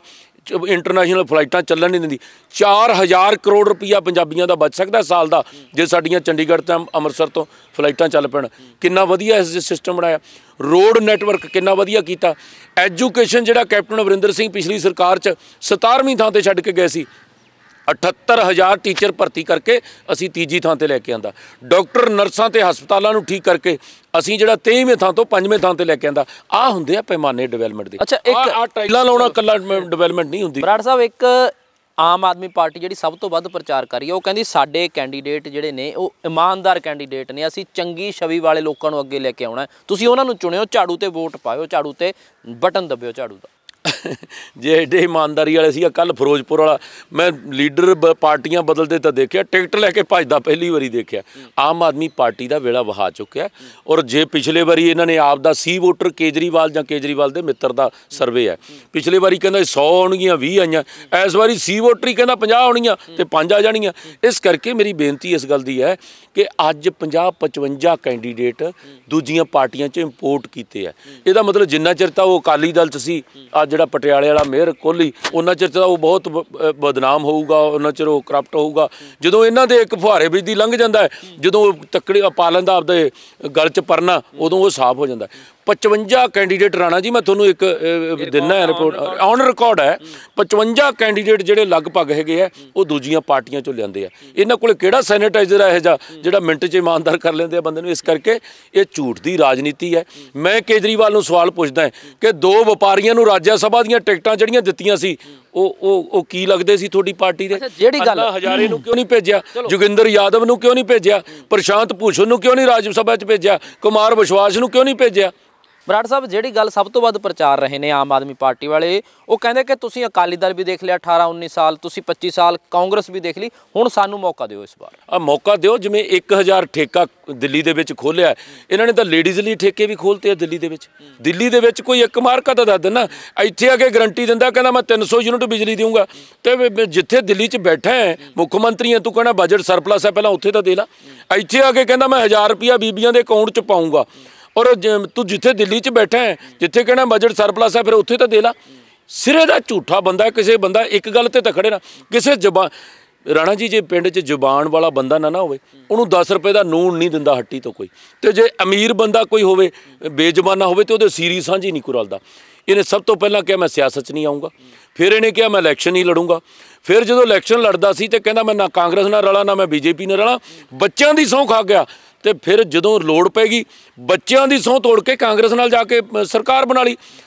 ਇੰਟਰਨੈਸ਼ਨਲ ਫਲਾਈਟਾਂ ਚੱਲਣ ਨਹੀਂ ਦਿੰਦੀ। 4000 ਕਰੋੜ ਰੁਪਈਆ ਪੰਜਾਬੀਆਂ ਦਾ ਬਚ ਸਕਦਾ ਸਾਲ ਦਾ ਜੇ ਸਾਡੀਆਂ ਚੰਡੀਗੜ੍ਹ ਤੋਂ ਅੰਮ੍ਰਿਤਸਰ ਤੋਂ ਫਲਾਈਟਾਂ ਚੱਲ ਪੈਣ। ਕਿੰਨਾ ਵਧੀਆ ਇਸ ਸਿਸਟਮ ਬਣਾਇਆ, ਰੋਡ ਨੈਟਵਰਕ ਕਿੰਨਾ ਵਧੀਆ ਕੀਤਾ। ਐਜੂਕੇਸ਼ਨ ਜਿਹੜਾ ਕੈਪਟਨ ਅਮਰਿੰਦਰ ਸਿੰਘ ਪਿਛਲੀ ਸਰਕਾਰ 'ਚ 17ਵੀਂ ਥਾਂ 'ਤੇ ਛੱਡ ਕੇ ਗਏ ਸੀ, 78000 ਟੀਚਰ ਭਰਤੀ ਕਰਕੇ ਅਸੀਂ 3ਜੀ ਥਾਂ ਤੇ ਲੈ ਕੇ ਆਂਦਾ। ਡਾਕਟਰ ਨਰਸਾਂ ਤੇ ਹਸਪਤਾਲਾਂ ਨੂੰ ਠੀਕ ਕਰਕੇ ਅਸੀਂ ਜਿਹੜਾ 23ਵੇਂ ਥਾਂ ਤੋਂ 5ਵੇਂ ਥਾਂ ਤੇ ਲੈ ਕੇ ਆਂਦਾ। ਆਹ ਹੁੰਦੇ ਆ ਪੈਮਾਨੇ ਡਿਵੈਲਪਮੈਂਟ ਦੇ। ਅੱਛਾ, ਇੱਕ ਟਾਈਲਾਂ ਲਾਉਣਾ ਕੱਲਾ ਡਿਵੈਲਪਮੈਂਟ ਨਹੀਂ ਹੁੰਦੀ। ਬਰਾੜ ਸਾਹਿਬ, ਇੱਕ ਆਮ ਆਦਮੀ ਪਾਰਟੀ ਜਿਹੜੀ ਸਭ ਤੋਂ ਵੱਧ ਪ੍ਰਚਾਰ ਕਰ ਰਹੀ ਹੈ, ਉਹ ਕਹਿੰਦੀ ਸਾਡੇ ਕੈਂਡੀਡੇਟ ਜਿਹੜੇ ਨੇ ਉਹ ਇਮਾਨਦਾਰ ਕੈਂਡੀਡੇਟ ਨੇ, ਅਸੀਂ ਚੰਗੀ ਛਵੀ ਵਾਲੇ ਲੋਕਾਂ ਨੂੰ ਅੱਗੇ ਲੈ ਕੇ ਆਉਣਾ, ਤੁਸੀਂ ਉਹਨਾਂ ਨੂੰ ਚੁਣਿਓ, ਝਾੜੂ ਤੇ ਵੋਟ ਪਾਇਓ, ਝਾੜੂ ਤੇ ਬਟਨ ਦਬਿਓ ਝਾੜੂ ਦਾ। ਜੇ ਐਡੇ ਇਮਾਨਦਾਰੀ ਵਾਲੇ ਸੀਗਾ, ਕੱਲ ਫਿਰੋਜ਼ਪੁਰ ਵਾਲਾ ਮੈਂ ਲੀਡਰ ਪਾਰਟੀਆਂ ਬਦਲਦੇ ਤਾਂ ਦੇਖਿਆ, ਟਿਕਟ ਲੈ ਕੇ ਭੱਜਦਾ ਪਹਿਲੀ ਵਾਰੀ ਦੇਖਿਆ। ਆਮ ਆਦਮੀ ਪਾਰਟੀ ਦਾ ਵੇਲਾ ਵਹਾ ਚੁੱਕਿਆ। ਔਰ ਜੇ ਪਿਛਲੇ ਵਾਰੀ ਇਹਨਾਂ ਨੇ ਆਪ ਦਾ ਸੀ ਵੋਟਰ ਕੇਜਰੀਵਾਲ ਜਾਂ ਕੇਜਰੀਵਾਲ ਦੇ ਮਿੱਤਰ ਦਾ ਸਰਵੇ ਹੈ, ਪਿਛਲੇ ਵਾਰੀ ਕਹਿੰਦਾ 100 ਆਉਣਗੀਆਂ 20 ਆਈਆਂ, ਇਸ ਵਾਰੀ ਸੀ ਵੋਟਰ ਹੀ ਕਹਿੰਦਾ 50 ਆਉਣੀਆਂ ਤੇ 5 ਆ ਜਾਣੀਆਂ। ਇਸ ਕਰਕੇ ਮੇਰੀ ਬੇਨਤੀ ਇਸ ਗੱਲ ਦੀ ਹੈ ਕਿ ਅੱਜ 50-55 ਕੈਂਡੀਡੇਟ ਦੂਜੀਆਂ ਪਾਰਟੀਆਂ 'ਚ ਇੰਪੋਰਟ ਕੀਤੇ ਆ। ਇਹਦਾ ਮਤਲਬ ਜਿੰਨਾ ਚਿਰ ਤਾਂ ਉਹ ਅਕਾਲੀ ਦਲ 'ਚ ਸੀ, ਅੱਜ ਜਿਹੜਾ ਪਟਿਆਲੇ ਵਾਲਾ ਮੇਅਰ ਕੋਹਲੀ, ਉਹਨਾਂ ਚਿਰ ਤਾਂ ਉਹ ਬਹੁਤ ਬਦਨਾਮ ਹੋਊਗਾ, ਉਹਨਾਂ ਚਿਰ ਉਹ ਕਰਪਟ ਹੋਊਗਾ। ਜਦੋਂ ਇਹਨਾਂ ਦੇ ਇੱਕ ਫੁਹਾਰੇ ਵਿੱਚ ਦੀ ਲੰਘ ਜਾਂਦਾ ਹੈ, ਜਦੋਂ ਤੱਕੜੀ ਪਾ ਲੈਂਦਾ ਆਪਦੇ ਗਲ 'ਚ ਪਰਨਾ, ਉਦੋਂ ਉਹ ਸਾਫ਼ ਹੋ ਜਾਂਦਾ। 55 ਕੈਂਡੀਡੇਟ ਰਾਣਾ ਜੀ, ਮੈਂ ਤੁਹਾਨੂੰ ਇੱਕ ਦਿੰਦਾ ਹੈ ਰਿਪੋਰਟ, ਔਨ ਰਿਕਾਰਡ ਹੈ। 55 ਕੈਂਡੀਡੇਟ ਜਿਹੜੇ ਲਗਭਗ ਹੈਗੇ ਆ ਉਹ ਦੂਜੀਆਂ ਪਾਰਟੀਆਂ 'ਚੋਂ ਲਿਆਂਦੇ ਆ। ਇਹਨਾਂ ਕੋਲ ਕਿਹੜਾ ਸੈਨੇਟਾਈਜ਼ਰ ਹੈ ਇਹੋ ਜਿਹਾ ਜਿਹੜਾ ਮਿੰਟ 'ਚ ਇਮਾਨਦਾਰ ਕਰ ਲੈਂਦੇ ਆ ਬੰਦੇ ਨੂੰ। ਇਸ ਕਰਕੇ ਇਹ ਝੂਠ ਦੀ ਰਾਜਨੀਤੀ ਹੈ। ਮੈਂ ਕੇਜਰੀਵਾਲ ਨੂੰ ਸਵਾਲ ਪੁੱਛਦਾ ਕਿ 2 ਵਪਾਰੀਆਂ ਨੂੰ ਰਾਜ ਸਭਾ ਦੀਆਂ ਟਿਕਟਾਂ ਜਿਹੜੀਆਂ ਦਿੱਤੀਆਂ ਸੀ, ਉਹ ਕੀ ਲੱਗਦੇ ਸੀ ਤੁਹਾਡੀ ਪਾਰਟੀ ਦੇ? ਜਿਹੜੀ ਗੱਲ ਹਜ਼ਾਰੇ ਨੂੰ ਕਿਉਂ ਨਹੀਂ ਭੇਜਿਆ, ਜੋਗਿੰਦਰ ਯਾਦਵ ਨੂੰ ਕਿਉਂ ਨਹੀਂ ਭੇਜਿਆ, ਪ੍ਰਸ਼ਾਂਤ ਭੂਸ਼ਣ ਨੂੰ ਕਿਉਂ ਨਹੀਂ ਰਾਜ ਸਭਾ 'ਚ ਭੇਜਿਆ, ਕੁਮਾਰ ਵਿਸ਼ਵਾਸ ਨੂੰ ਕਿਉਂ ਨਹੀਂ ਭੇਜਿਆ? ਬਰਾੜ ਸਾਹਿਬ, ਜਿਹੜੀ ਗੱਲ ਸਭ ਤੋਂ ਵੱਧ ਪ੍ਰਚਾਰ ਰਹੇ ਨੇ ਆਮ ਆਦਮੀ ਪਾਰਟੀ ਵਾਲੇ, ਉਹ ਕਹਿੰਦੇ ਕਿ ਤੁਸੀਂ ਅਕਾਲੀ ਦਲ ਵੀ ਦੇਖ ਲਿਆ 18-19 ਸਾਲ, ਤੁਸੀਂ 25 ਸਾਲ ਕਾਂਗਰਸ ਵੀ ਦੇਖ ਲਈ, ਹੁਣ ਸਾਨੂੰ ਮੌਕਾ ਦਿਓ ਇਸ ਵਾਰ। ਮੌਕਾ ਦਿਓ। ਜਿਵੇਂ 1000 ਠੇਕਾ ਦਿੱਲੀ ਦੇ ਵਿੱਚ ਖੋਲ੍ਹਿਆ, ਇਹਨਾਂ ਨੇ ਤਾਂ ਲੇਡੀਜ਼ ਲਈ ਠੇਕੇ ਵੀ ਖੋਲ੍ਹਤੇ ਆ ਦਿੱਲੀ ਦੇ ਵਿੱਚ। ਦਿੱਲੀ ਦੇ ਵਿੱਚ ਕੋਈ ਇੱਕ ਮਾਰਕਾ ਤਾਂ ਦੱਸ ਦੇਣਾ, ਇੱਥੇ ਆ ਕੇ ਗਰੰਟੀ ਦਿੰਦਾ, ਕਹਿੰਦਾ ਮੈਂ 300 ਯੂਨਿਟ ਬਿਜਲੀ ਦੇਊਂਗਾ, ਤੇ ਜਿੱਥੇ ਦਿੱਲੀ 'ਚ ਬੈਠਾ ਹੈ ਮੁੱਖ ਮੰਤਰੀ ਹੈ, ਤੂੰ ਕਹਿੰਦਾ ਬਜਟ ਸਰਪਲਸ ਹੈ, ਪਹਿਲਾਂ ਉੱਥੇ ਤਾਂ ਦੇ ਲਾ। ਇੱਥੇ ਆ ਕੇ ਕਹਿੰਦਾ ਮੈਂ 1000 ਰੁਪਇਆ ਬੀਬੀਆਂ ਦੇ ਅਕਾਊਂਟ 'ਚ ਪਾਊਂਗਾ, ਔਰ ਤੂੰ ਜਿੱਥੇ ਦਿੱਲੀ 'ਚ ਬੈਠਾ ਹੈ, ਜਿੱਥੇ ਕਹਿਣਾ ਬਜਟ ਸਰਪਲਸ ਹੈ, ਫਿਰ ਉੱਥੇ ਤਾਂ ਦੇ ਲਾ। ਸਿਰੇ ਦਾ ਝੂਠਾ ਬੰਦਾ। ਕਿਸੇ ਬੰਦਾ ਇੱਕ ਗੱਲ ਤੇ ਤਾਂ ਖੜੇ ਨਾ, ਕਿਸੇ ਜ਼ਬਾਨ ਰਾਣਾ ਜੀ, ਜੇ ਪਿੰਡ 'ਚ ਜ਼ੁਬਾਨ ਵਾਲਾ ਬੰਦਾ ਨਾ ਹੋਵੇ, ਉਹਨੂੰ 10 ਰੁਪਏ ਦਾ ਨੂਣ ਨਹੀਂ ਦਿੰਦਾ ਹੱਟੀ ਤੋਂ ਕੋਈ। ਤੇ ਜੇ ਅਮੀਰ ਬੰਦਾ ਕੋਈ ਹੋਵੇ, ਬੇਜ਼ੁਬਾਨਾ ਹੋਵੇ, ਤੇ ਉਹਦੇ ਸੀਰੀ ਸਾਂਝੀ ਨਹੀਂ ਕੁਰਲਦਾ। ਇਹਨੇ ਸਭ ਤੋਂ ਪਹਿਲਾਂ ਕਿਹਾ ਮੈਂ ਸਿਆਸਤ 'ਚ ਨਹੀਂ ਆਊਂਗਾ, ਫਿਰ ਇਹਨੇ ਕਿਹਾ ਮੈਂ ਇਲੈਕਸ਼ਨ ਹੀ ਲੜੂੰਗਾ। ਫਿਰ ਜਦੋਂ ਇਲੈਕਸ਼ਨ ਲੜਦਾ ਸੀ ਤੇ ਕਹਿੰਦਾ ਮੈਂ ਨਾ ਕਾਂਗਰਸ ਨਾਲ ਰਲਾ, ਨਾ ਮੈਂ BJP ਨਾਲ ਰਲਾ, ਬੱਚਿਆਂ ਦੀ ਸਹੁੰ ਖਾ ਗਿਆ। ਤੇ ਫਿਰ ਜਦੋਂ ਲੋੜ ਪੈਗੀ, ਬੱਚਿਆਂ ਦੀ ਸਹੁੰ ਤੋੜ ਕੇ ਕਾਂਗਰਸ ਨਾਲ ਜਾ ਕੇ ਸਰਕਾਰ ਬਣਾ ਲਈ।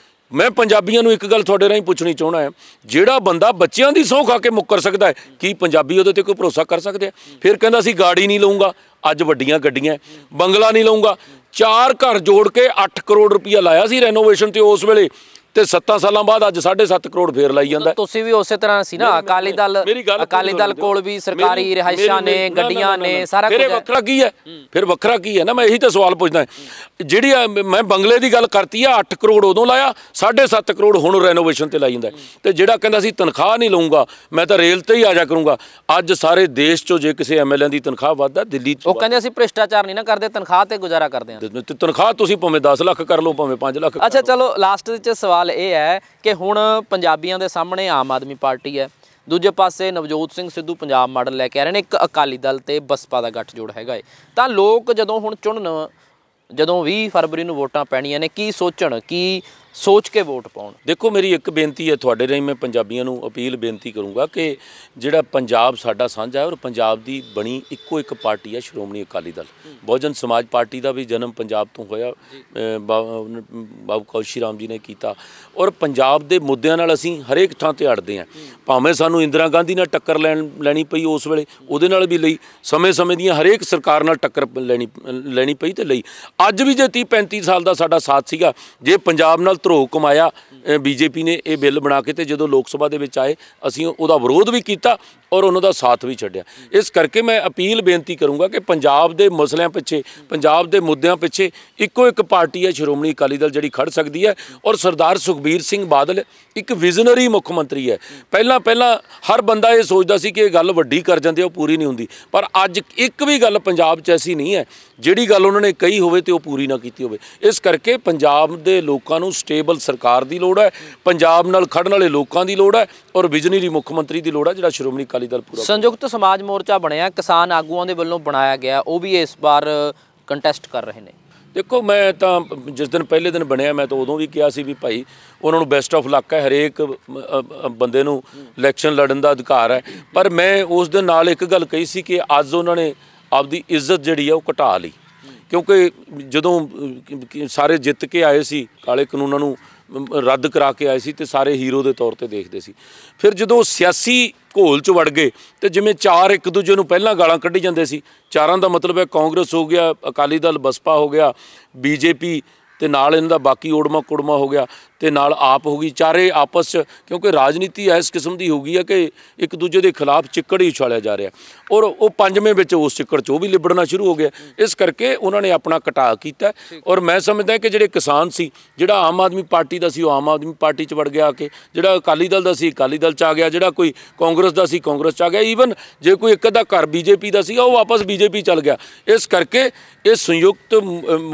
ਮੈਂ ਪੰਜਾਬੀਆਂ ਨੂੰ ਇੱਕ ਗੱਲ ਤੁਹਾਡੇ ਰਾਹੀਂ ਪੁੱਛਣੀ ਚਾਹੁੰਦਾ ਹਾਂ, ਜਿਹੜਾ ਬੰਦਾ ਬੱਚਿਆਂ ਦੀ ਸਹੁੰ ਖਾ ਕੇ ਮੁੱਕਰ ਸਕਦਾ ਹੈ, ਕੀ ਪੰਜਾਬੀ ਉਹਦੇ ਤੇ ਕੋਈ ਭਰੋਸਾ ਕਰ ਸਕਦੇ ਆ? ਫਿਰ ਕਹਿੰਦਾ ਸੀ ਗਾੜੀ ਨਹੀਂ ਲਊਂਗਾ, ਅੱਜ ਵੱਡੀਆਂ ਗੱਡੀਆਂ, ਬੰਗਲਾ ਨਹੀਂ ਲਊਂਗਾ। 4 ਘਰ ਜੋੜ ਕੇ 8 ਕਰੋੜ ਰੁਪਈਆ ਲਾਇਆ ਸੀ ਰੈਨੋਵੇਸ਼ਨ ਤੇ ਉਸ ਵੇਲੇ, ਤੇ 7 ਸਾਲਾਂ ਬਾਅਦ ਅੱਜ 7.5 ਕਰੋੜ ਫੇਰ ਲਾਈ ਜਾਂਦਾ। ਤੁਸੀਂ ਵੀ ਉਸੇ ਤਰ੍ਹਾਂ ਸੀ ਨਾ, ਅਕਾਲੀ ਦਲ ਕੋਲ ਵੀ ਸਰਕਾਰੀ ਰਿਹਾਇਸ਼ਾਂ ਨੇ, ਗੱਡੀਆਂ ਨੇ, ਸਾਰਾ ਕੁਝ। ਵੱਖਰਾ ਕੀ ਹੈ? ਫਿਰ ਵੱਖਰਾ ਕੀ ਹੈ ਨਾ, ਮੈਂ ਇਹੀ ਤਾਂ ਸਵਾਲ ਪੁੱਛਦਾ। ਜਿਹੜੀ ਮੈਂ ਬੰਗਲੇ ਦੀ ਗੱਲ ਕਰਤੀ ਆ, 8 ਕਰੋੜ ਉਦੋਂ ਲਾਇਆ, 7.5 ਕਰੋੜ ਹੁਣ ਰੈਨੋਵੇਸ਼ਨ ਤੇ ਲਾਈ ਜਾਂਦਾ। ਤੇ ਜਿਹੜਾ ਕਹਿੰਦਾ ਸੀ ਤਨਖਾਹ ਨਹੀਂ ਲਊਂਗਾ, ਮੈਂ ਤਾਂ ਰੇਲ ਤੇ ਹੀ ਆ ਜਾ ਕਰੂੰਗਾ, ਅੱਜ ਸਾਰੇ ਦੇਸ਼ 'ਚੋਂ ਜੇ ਕਿਸੇ MLA ਦੀ ਤਨਖਾਹ ਵੱਧਦਾ, ਦਿੱਲੀ 'ਚ ਉਹ ਕਹਿੰਦੇ ਅਸੀਂ ਭ੍ਰਿਸ਼ਟਾਚਾਰ ਨਹੀਂ ਨਾ ਕਰਦੇ, ਤਨਖਾਹ ਤੇ ਗੁਜ਼ਾਰਾ ਕਰਦੇ ਹਾਂ। ਤਨਖਾਹ ਤੁਸੀਂ ਭਾਵੇਂ 10 ਲੱਖ ਕਰ ਲਓ, ਭਾਵੇਂ 5 ਲੱਖ। ਅੱਛਾ, ਚਲੋ ਲਾਸਟ ਵਿੱਚ ਸਵਾਲ ਗੱਲ ਇਹ ਹੈ ਕਿ ਹੁਣ ਪੰਜਾਬੀਆਂ ਦੇ ਸਾਹਮਣੇ ਆਮ ਆਦਮੀ ਪਾਰਟੀ ਹੈ, ਦੂਜੇ ਪਾਸੇ ਨਵਜੋਤ ਸਿੰਘ ਸਿੱਧੂ ਪੰਜਾਬ ਮਾਡਲ ਲੈ ਕੇ ਆ ਰਹੇ ਨੇ, ਇੱਕ ਅਕਾਲੀ ਦਲ ਤੇ ਬਸਪਾ ਦਾ ਗੱਠਜੋੜ ਹੈਗਾ ਏ। ਤਾਂ ਲੋਕ ਜਦੋਂ ਹੁਣ ਚੁਣਨ, ਜਦੋਂ 20 ਫਰਵਰੀ ਨੂੰ ਵੋਟਾਂ ਪੈਣੀਆਂ ਨੇ, ਕੀ ਸੋਚਣ, ਕੀ ਸੋਚ ਕੇ ਵੋਟ ਪਾਉਣ? ਦੇਖੋ, ਮੇਰੀ ਇੱਕ ਬੇਨਤੀ ਹੈ ਤੁਹਾਡੇ ਰਾਹੀਂ, ਮੈਂ ਪੰਜਾਬੀਆਂ ਨੂੰ ਅਪੀਲ ਬੇਨਤੀ ਕਰੂੰਗਾ ਕਿ ਜਿਹੜਾ ਪੰਜਾਬ ਸਾਡਾ ਸਾਂਝਾ ਹੈ ਔਰ ਪੰਜਾਬ ਦੀ ਬਣੀ ਇੱਕੋ ਇੱਕ ਪਾਰਟੀ ਹੈ ਸ਼੍ਰੋਮਣੀ ਅਕਾਲੀ ਦਲ। ਬਹੁਜਨ ਸਮਾਜ ਪਾਰਟੀ ਦਾ ਵੀ ਜਨਮ ਪੰਜਾਬ ਤੋਂ ਹੋਇਆ, ਬਾਬੂ ਕੌਸ਼ੀ ਰਾਮ ਜੀ ਨੇ ਕੀਤਾ, ਔਰ ਪੰਜਾਬ ਦੇ ਮੁੱਦਿਆਂ ਨਾਲ ਅਸੀਂ ਹਰੇਕ ਥਾਂ ਤੇ ਅੜਦੇ ਹਾਂ। ਭਾਵੇਂ ਸਾਨੂੰ ਇੰਦਰਾ ਗਾਂਧੀ ਨਾਲ ਟੱਕਰ ਲੈਣੀ ਪਈ ਉਸ ਵੇਲੇ, ਉਹਦੇ ਨਾਲ ਵੀ ਲਈ, ਸਮੇਂ ਦੀਆਂ ਹਰੇਕ ਸਰਕਾਰ ਨਾਲ ਟੱਕਰ ਲੈਣੀ ਪਈ ਤੇ ਲਈ। ਅੱਜ ਵੀ ਜੇ 30-35 ਸਾਲ ਦਾ ਸਾਡਾ ਸਾਥ ਸੀਗਾ, ਜੇ ਪੰਜਾਬ ਨਾਲ ਧਰੋਹ ਕਮਾਇਆ ਬੀਜੇਪੀ ਨੇ ਇਹ ਬਿੱਲ ਬਣਾ ਕੇ, ਤੇ ਜਦੋਂ ਲੋਕ ਸਭਾ ਦੇ ਵਿੱਚ ਆਏ ਅਸੀਂ ਉਹਦਾ ਵਿਰੋਧ ਵੀ ਕੀਤਾ ਔਰ ਉਹਨਾਂ ਦਾ ਸਾਥ ਵੀ ਛੱਡਿਆ। ਇਸ ਕਰਕੇ ਮੈਂ ਅਪੀਲ ਬੇਨਤੀ ਕਰੂੰਗਾ ਕਿ ਪੰਜਾਬ ਦੇ ਮਸਲਿਆਂ ਪਿੱਛੇ, ਪੰਜਾਬ ਦੇ ਮੁੱਦਿਆਂ ਪਿੱਛੇ ਇੱਕੋ ਇੱਕ ਪਾਰਟੀ ਹੈ ਸ਼੍ਰੋਮਣੀ ਅਕਾਲੀ ਦਲ ਜਿਹੜੀ ਖੜ ਸਕਦੀ ਹੈ। ਔਰ ਸਰਦਾਰ ਸੁਖਬੀਰ ਸਿੰਘ ਬਾਦਲ ਇੱਕ ਵਿਜ਼ਨਰੀ ਮੁੱਖ ਮੰਤਰੀ ਹੈ। ਪਹਿਲਾਂ ਹਰ ਬੰਦਾ ਇਹ ਸੋਚਦਾ ਸੀ ਕਿ ਇਹ ਗੱਲ ਵੱਡੀ ਕਰ ਜਾਂਦੇ, ਉਹ ਪੂਰੀ ਨਹੀਂ ਹੁੰਦੀ, ਪਰ ਅੱਜ ਇੱਕ ਵੀ ਗੱਲ ਪੰਜਾਬ 'ਚ ਐਸੀ ਨਹੀਂ ਹੈ ਜਿਹੜੀ ਗੱਲ ਉਹਨਾਂ ਨੇ ਕਹੀ ਹੋਵੇ ਤੇ ਉਹ ਪੂਰੀ ਨਾ ਕੀਤੀ ਹੋਵੇ। ਇਸ ਕਰਕੇ ਪੰਜਾਬ ਦੇ ਲੋਕਾਂ ਨੂੰ ਸਟੇਬਲ ਸਰਕਾਰ ਦੀ ਲੋੜ ਹੈ, ਪੰਜਾਬ ਨਾਲ ਖੜਨ ਵਾਲੇ ਲੋਕਾਂ ਦੀ ਲੋੜ ਹੈ ਔਰ ਵਿਜ਼ਨਰੀ ਮੁੱਖ ਮੰਤਰੀ ਦੀ ਲੋੜ ਹੈ ਜਿਹੜਾ ਸ਼੍ਰੋਮਣੀ ਅਕਾਲੀ ਦਲ ਪੂਰਾ। ਸੰਯੁਕਤ ਸਮਾਜ ਮੋਰਚਾ ਬਣਿਆ, ਕਿਸਾਨ ਆਗੂਆਂ ਦੇ ਵੱਲੋਂ ਬਣਾਇਆ ਗਿਆ, ਉਹ ਵੀ ਇਸ ਵਾਰ ਕੰਟੈਸਟ ਕਰ ਰਹੇ ਨੇ। ਦੇਖੋ, ਮੈਂ ਤਾਂ ਜਿਸ ਦਿਨ ਪਹਿਲੇ ਦਿਨ ਬਣਿਆ, ਮੈਂ ਤਾਂ ਉਦੋਂ ਵੀ ਕਿਹਾ ਸੀ ਵੀ ਭਾਈ ਉਹਨਾਂ ਨੂੰ ਬੈਸਟ ਆਫ ਲੱਕ ਹੈ, ਹਰੇਕ ਬੰਦੇ ਨੂੰ ਇਲੈਕਸ਼ਨ ਲੜਨ ਦਾ ਅਧਿਕਾਰ ਹੈ। ਪਰ ਮੈਂ ਉਸ ਦੇ ਨਾਲ ਇੱਕ ਗੱਲ ਕਹੀ ਸੀ ਕਿ ਅੱਜ ਉਹਨਾਂ ਨੇ ਆਪਦੀ ਇੱਜ਼ਤ ਜਿਹੜੀ ਹੈ ਉਹ ਘਟਾ ਲਈ, ਕਿਉਂਕਿ ਜਦੋਂ ਸਾਰੇ ਜਿੱਤ ਕੇ ਆਏ ਸੀ, ਕਾਲੇ ਕਾਨੂੰਨਾਂ ਨੂੰ ਰੱਦ ਕਰਾ ਕੇ ਆਏ ਸੀ ਤੇ ਸਾਰੇ ਹੀਰੋ ਦੇ ਤੌਰ ਤੇ ਦੇਖਦੇ ਸੀ। ਫਿਰ ਜਦੋਂ ਸਿਆਸੀ ਘੋਲ 'ਚ ਵੜ ਗਏ ਤੇ ਜਿਵੇਂ ਚਾਰ ਇੱਕ ਦੂਜੇ ਨੂੰ ਪਹਿਲਾਂ ਗਾਲਾਂ ਕੱਢੀ ਜਾਂਦੇ ਸੀ, ਚਾਰਾਂ ਦਾ ਮਤਲਬ ਹੈ ਕਾਂਗਰਸ ਹੋ ਗਿਆ, ਅਕਾਲੀ ਦਲ, ਬਸਪਾ ਹੋ ਗਿਆ, ਬੀਜੇਪੀ ਤੇ ਨਾਲ ਇਹਨਾਂ ਦਾ ਬਾਕੀ ਓੜਮਾ ਕੁੜਮਾ ਹੋ ਗਿਆ ਤੇ ਨਾਲ ਆਪ ਹੋ ਗਈ, ਚਾਰੇ ਆਪਸ 'ਚ, ਕਿਉਂਕਿ ਰਾਜਨੀਤੀ ਇਸ ਕਿਸਮ ਦੀ ਹੋ ਗਈ ਹੈ ਕਿ ਇੱਕ ਦੂਜੇ ਦੇ ਖਿਲਾਫ ਚਿੱਕੜ ਹੀ ਉਛਾਲਿਆ ਜਾ ਰਿਹਾ ਔਰ ਉਹ ਪੰਜਵੇਂ ਵਿੱਚ ਉਸ ਚਿੱਕੜ 'ਚ ਉਹ ਵੀ ਲਿਬੜਨਾ ਸ਼ੁਰੂ ਹੋ ਗਿਆ। ਇਸ ਕਰਕੇ ਉਹਨਾਂ ਨੇ ਆਪਣਾ ਘਟਾ ਕੀਤਾ ਔਰ ਮੈਂ ਸਮਝਦਾ ਕਿ ਜਿਹੜੇ ਕਿਸਾਨ ਸੀ, ਜਿਹੜਾ ਆਮ ਆਦਮੀ ਪਾਰਟੀ ਦਾ ਸੀ ਉਹ ਆਮ ਆਦਮੀ ਪਾਰਟੀ 'ਚ ਵੜ ਗਿਆ ਆ ਕੇ, ਜਿਹੜਾ ਅਕਾਲੀ ਦਲ ਦਾ ਸੀ ਅਕਾਲੀ ਦਲ 'ਚ ਆ ਗਿਆ, ਜਿਹੜਾ ਕੋਈ ਕਾਂਗਰਸ ਦਾ ਸੀ ਕਾਂਗਰਸ 'ਚ ਆ ਗਿਆ, ਈਵਨ ਜੇ ਕੋਈ ਇੱਕ ਅੱਧਾ ਘਰ ਬੀਜੇਪੀ ਦਾ ਸੀਗਾ ਉਹ ਵਾਪਸ ਬੀਜੇਪੀ ਚੱਲ ਗਿਆ। ਇਸ ਕਰਕੇ ਇਹ ਸੰਯੁਕਤ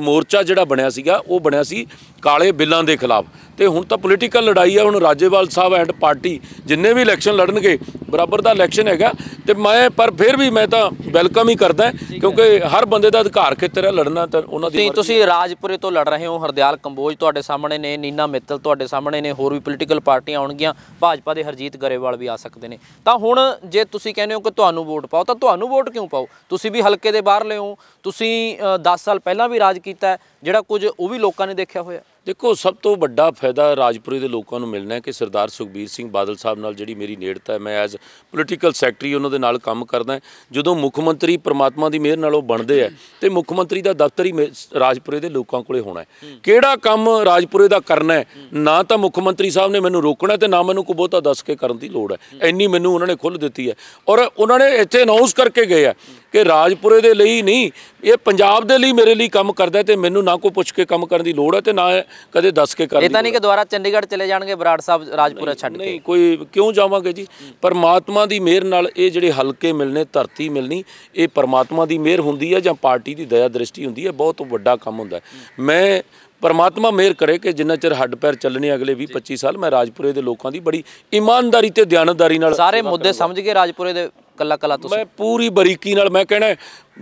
ਮੋਰਚਾ ਜਿਹੜਾ ਬਣਿਆ ਸੀਗਾ ਉਹ ਬਣਿਆ ਸੀ ਕਾਲੇ ਬਿੱਲਾਂ ਦੇ ਖਿਲਾਫ। ਤੇ ਹੁਣ ਤਾਂ ਪੋਲੀਟੀਕਲ ਲੜਾਈ ਹੈ, ਹੁਣ ਰਾਜੇਵਾਲ ਸਾਹਿਬ ਐਂਡ ਪਾਰਟੀ ਜਿੰਨੇ ਵੀ ਇਲੈਕਸ਼ਨ ਲੜਨਗੇ ਬਰਾਬਰ ਦਾ ਇਲੈਕਸ਼ਨ ਹੈਗਾ ਤੇ ਪਰ ਫਿਰ ਵੀ ਮੈਂ ਤਾਂ ਵੈਲਕਮ ਹੀ ਕਰਦਾ, ਕਿਉਂਕਿ ਹਰ ਬੰਦੇ ਦਾ ਅਧਿਕਾਰ ਖੇਤਰ ਹੈ ਲੜਨਾ, ਤਾਂ ਉਹਨਾਂ ਦੀ। ਤੁਸੀਂ ਰਾਜਪੁਰੇ ਤੋਂ ਲੜ ਰਹੇ ਹੋ, ਹਰਦਿਆਲ ਕੰਬੋਜ ਤੁਹਾਡੇ ਸਾਹਮਣੇ ਨੇ, ਨੀਨਾ ਮਿੱਤਲ ਤੁਹਾਡੇ ਸਾਹਮਣੇ ਨੇ, ਹੋਰ ਵੀ ਪੋਲੀਟੀਕਲ ਪਾਰਟੀਆਂ ਆਉਣਗੀਆਂ, ਭਾਜਪਾ ਦੇ ਹਰਜੀਤ ਗਰੇਵਾਲ ਵੀ ਆ ਸਕਦੇ ਨੇ। ਤਾਂ ਹੁਣ ਜੇ ਤੁਸੀਂ ਕਹਿੰਦੇ ਹੋ ਕਿ ਤੁਹਾਨੂੰ ਵੋਟ ਪਾਓ, ਤਾਂ ਤੁਹਾਨੂੰ ਵੋਟ ਕਿਉਂ ਪਾਓ? ਤੁਸੀਂ ਵੀ ਹਲਕੇ ਦੇ ਬਾਹਰਲੇ ਹੋ, ਤੁਸੀਂ 10 ਸਾਲ ਪਹਿਲਾਂ ਵੀ ਰਾਜ ਕੀਤਾ, ਜਿਹੜਾ ਕੁਝ ਉਹ ਵੀ ਲੋਕਾਂ ਨੇ ਦੇਖਿਆ ਹੋਇਆ। ਦੇਖੋ, ਸਭ ਤੋਂ ਵੱਡਾ ਫਾਇਦਾ ਰਾਜਪੁਰੇ ਦੇ ਲੋਕਾਂ ਨੂੰ ਮਿਲਣਾ ਹੈ ਕਿ ਸਰਦਾਰ ਸੁਖਬੀਰ ਸਿੰਘ ਬਾਦਲ ਸਾਹਿਬ ਨਾਲ ਜਿਹੜੀ ਮੇਰੀ ਨੇੜਤਾ ਹੈ, ਮੈਂ ਐਜ਼ ਪੋਲੀਟੀਕਲ ਸੈਕਟਰੀ ਉਹਨਾਂ ਦੇ ਨਾਲ ਕੰਮ ਕਰਦਾ। ਜਦੋਂ ਮੁੱਖ ਮੰਤਰੀ ਪਰਮਾਤਮਾ ਦੀ ਮਿਹਰ ਨਾਲ ਉਹ ਬਣਦੇ ਹੈ ਤੇ ਮੁੱਖ ਮੰਤਰੀ ਦਾ ਦਫ਼ਤਰ ਹੀ ਰਾਜਪੁਰੇ ਦੇ ਲੋਕਾਂ ਕੋਲੇ ਹੋਣਾ ਹੈ। ਕਿਹੜਾ ਕੰਮ ਰਾਜਪੁਰੇ ਦਾ ਕਰਨਾ ਹੈ, ਨਾ ਤਾਂ ਮੁੱਖ ਮੰਤਰੀ ਸਾਹਿਬ ਨੇ ਮੈਨੂੰ ਰੋਕਣਾ ਤੇ ਨਾ ਮੈਨੂੰ ਕੋਈ ਬਹੁਤਾ ਦੱਸ ਕੇ ਕਰਨ ਦੀ ਲੋੜ ਹੈ, ਇੰਨੀ ਮੈਨੂੰ ਉਹਨਾਂ ਨੇ ਖੁੱਲ੍ਹ ਦਿੱਤੀ ਹੈ। ਔਰ ਉਹਨਾਂ ਨੇ ਇੱਥੇ ਅਨਾਊਂਸ ਕਰਕੇ ਗਏ ਆ ਕਿ ਰਾਜਪੁਰੇ ਦੇ ਲਈ ਨਹੀਂ, ਇਹ ਪੰਜਾਬ ਦੇ ਲਈ, ਮੇਰੇ ਲਈ ਕੰਮ ਕਰਦਾ ਤੇ ਮੈਨੂੰ ਨਾ ਕੋਈ ਪੁੱਛ ਕੇ ਕੰਮ ਕਰਨ ਦੀ ਲੋੜ ਹੈ ਤੇ ਨਾ ਕਦੇ ਦੱਸ ਕੇ ਕਰਨ। ਇਹ ਤਾਂ ਨਹੀਂ ਕਿ ਦੁਬਾਰਾ ਚੰਡੀਗੜ੍ਹ ਚਲੇ ਜਾਣਗੇ ਬਰਾੜ ਸਾਹਿਬ ਰਾਜਪੁਰਾ ਛੱਡ ਕੇ? ਨਹੀਂ, ਕੋਈ ਕਿਉਂ ਜਾਵਾਂਗੇ ਜੀ। ਪਰਮਾਤਮਾ ਦੀ ਮਿਹਰ ਨਾਲ ਇਹ ਜਿਹੜੇ ਹਲਕੇ ਮਿਲਣੇ, ਧਰਤੀ ਮਿਲਣੀ, ਇਹ ਪਰਮਾਤਮਾ ਦੀ ਮਿਹਰ ਹੁੰਦੀ ਹੈ ਜਾਂ ਪਾਰਟੀ ਦੀ ਦਇਆ ਦ੍ਰਿਸ਼ਟੀ ਹੁੰਦੀ ਹੈ, ਬਹੁਤ ਵੱਡਾ ਕੰਮ ਹੁੰਦਾ ਹੈ। ਮੈਂ ਪਰਮਾਤਮਾ ਮਿਹਰ ਕਰੇ ਕਿ ਜਿੰਨਾ ਚਿਰ ਹੱਡ ਪੈਰ ਚੱਲਣੇ ਅਗਲੇ 20-25 ਸਾਲ, ਮੈਂ ਰਾਜਪੁਰੇ ਦੇ ਲੋਕਾਂ ਦੀ ਬੜੀ ਇਮਾਨਦਾਰੀ ਤੇ ਦਿਆਨਤਦਾਰੀ ਨਾਲ ਸਾਰੇ ਮੁੱਦੇ ਸਮਝ ਕੇ ਰਾਜਪੁਰੇ ਦੇ ਕੱਲਾ ਤੁਸੀਂ? ਮੈਂ ਪੂਰੀ ਬਰੀਕੀ ਨਾਲ, ਮੈਂ ਕਹਿਣਾ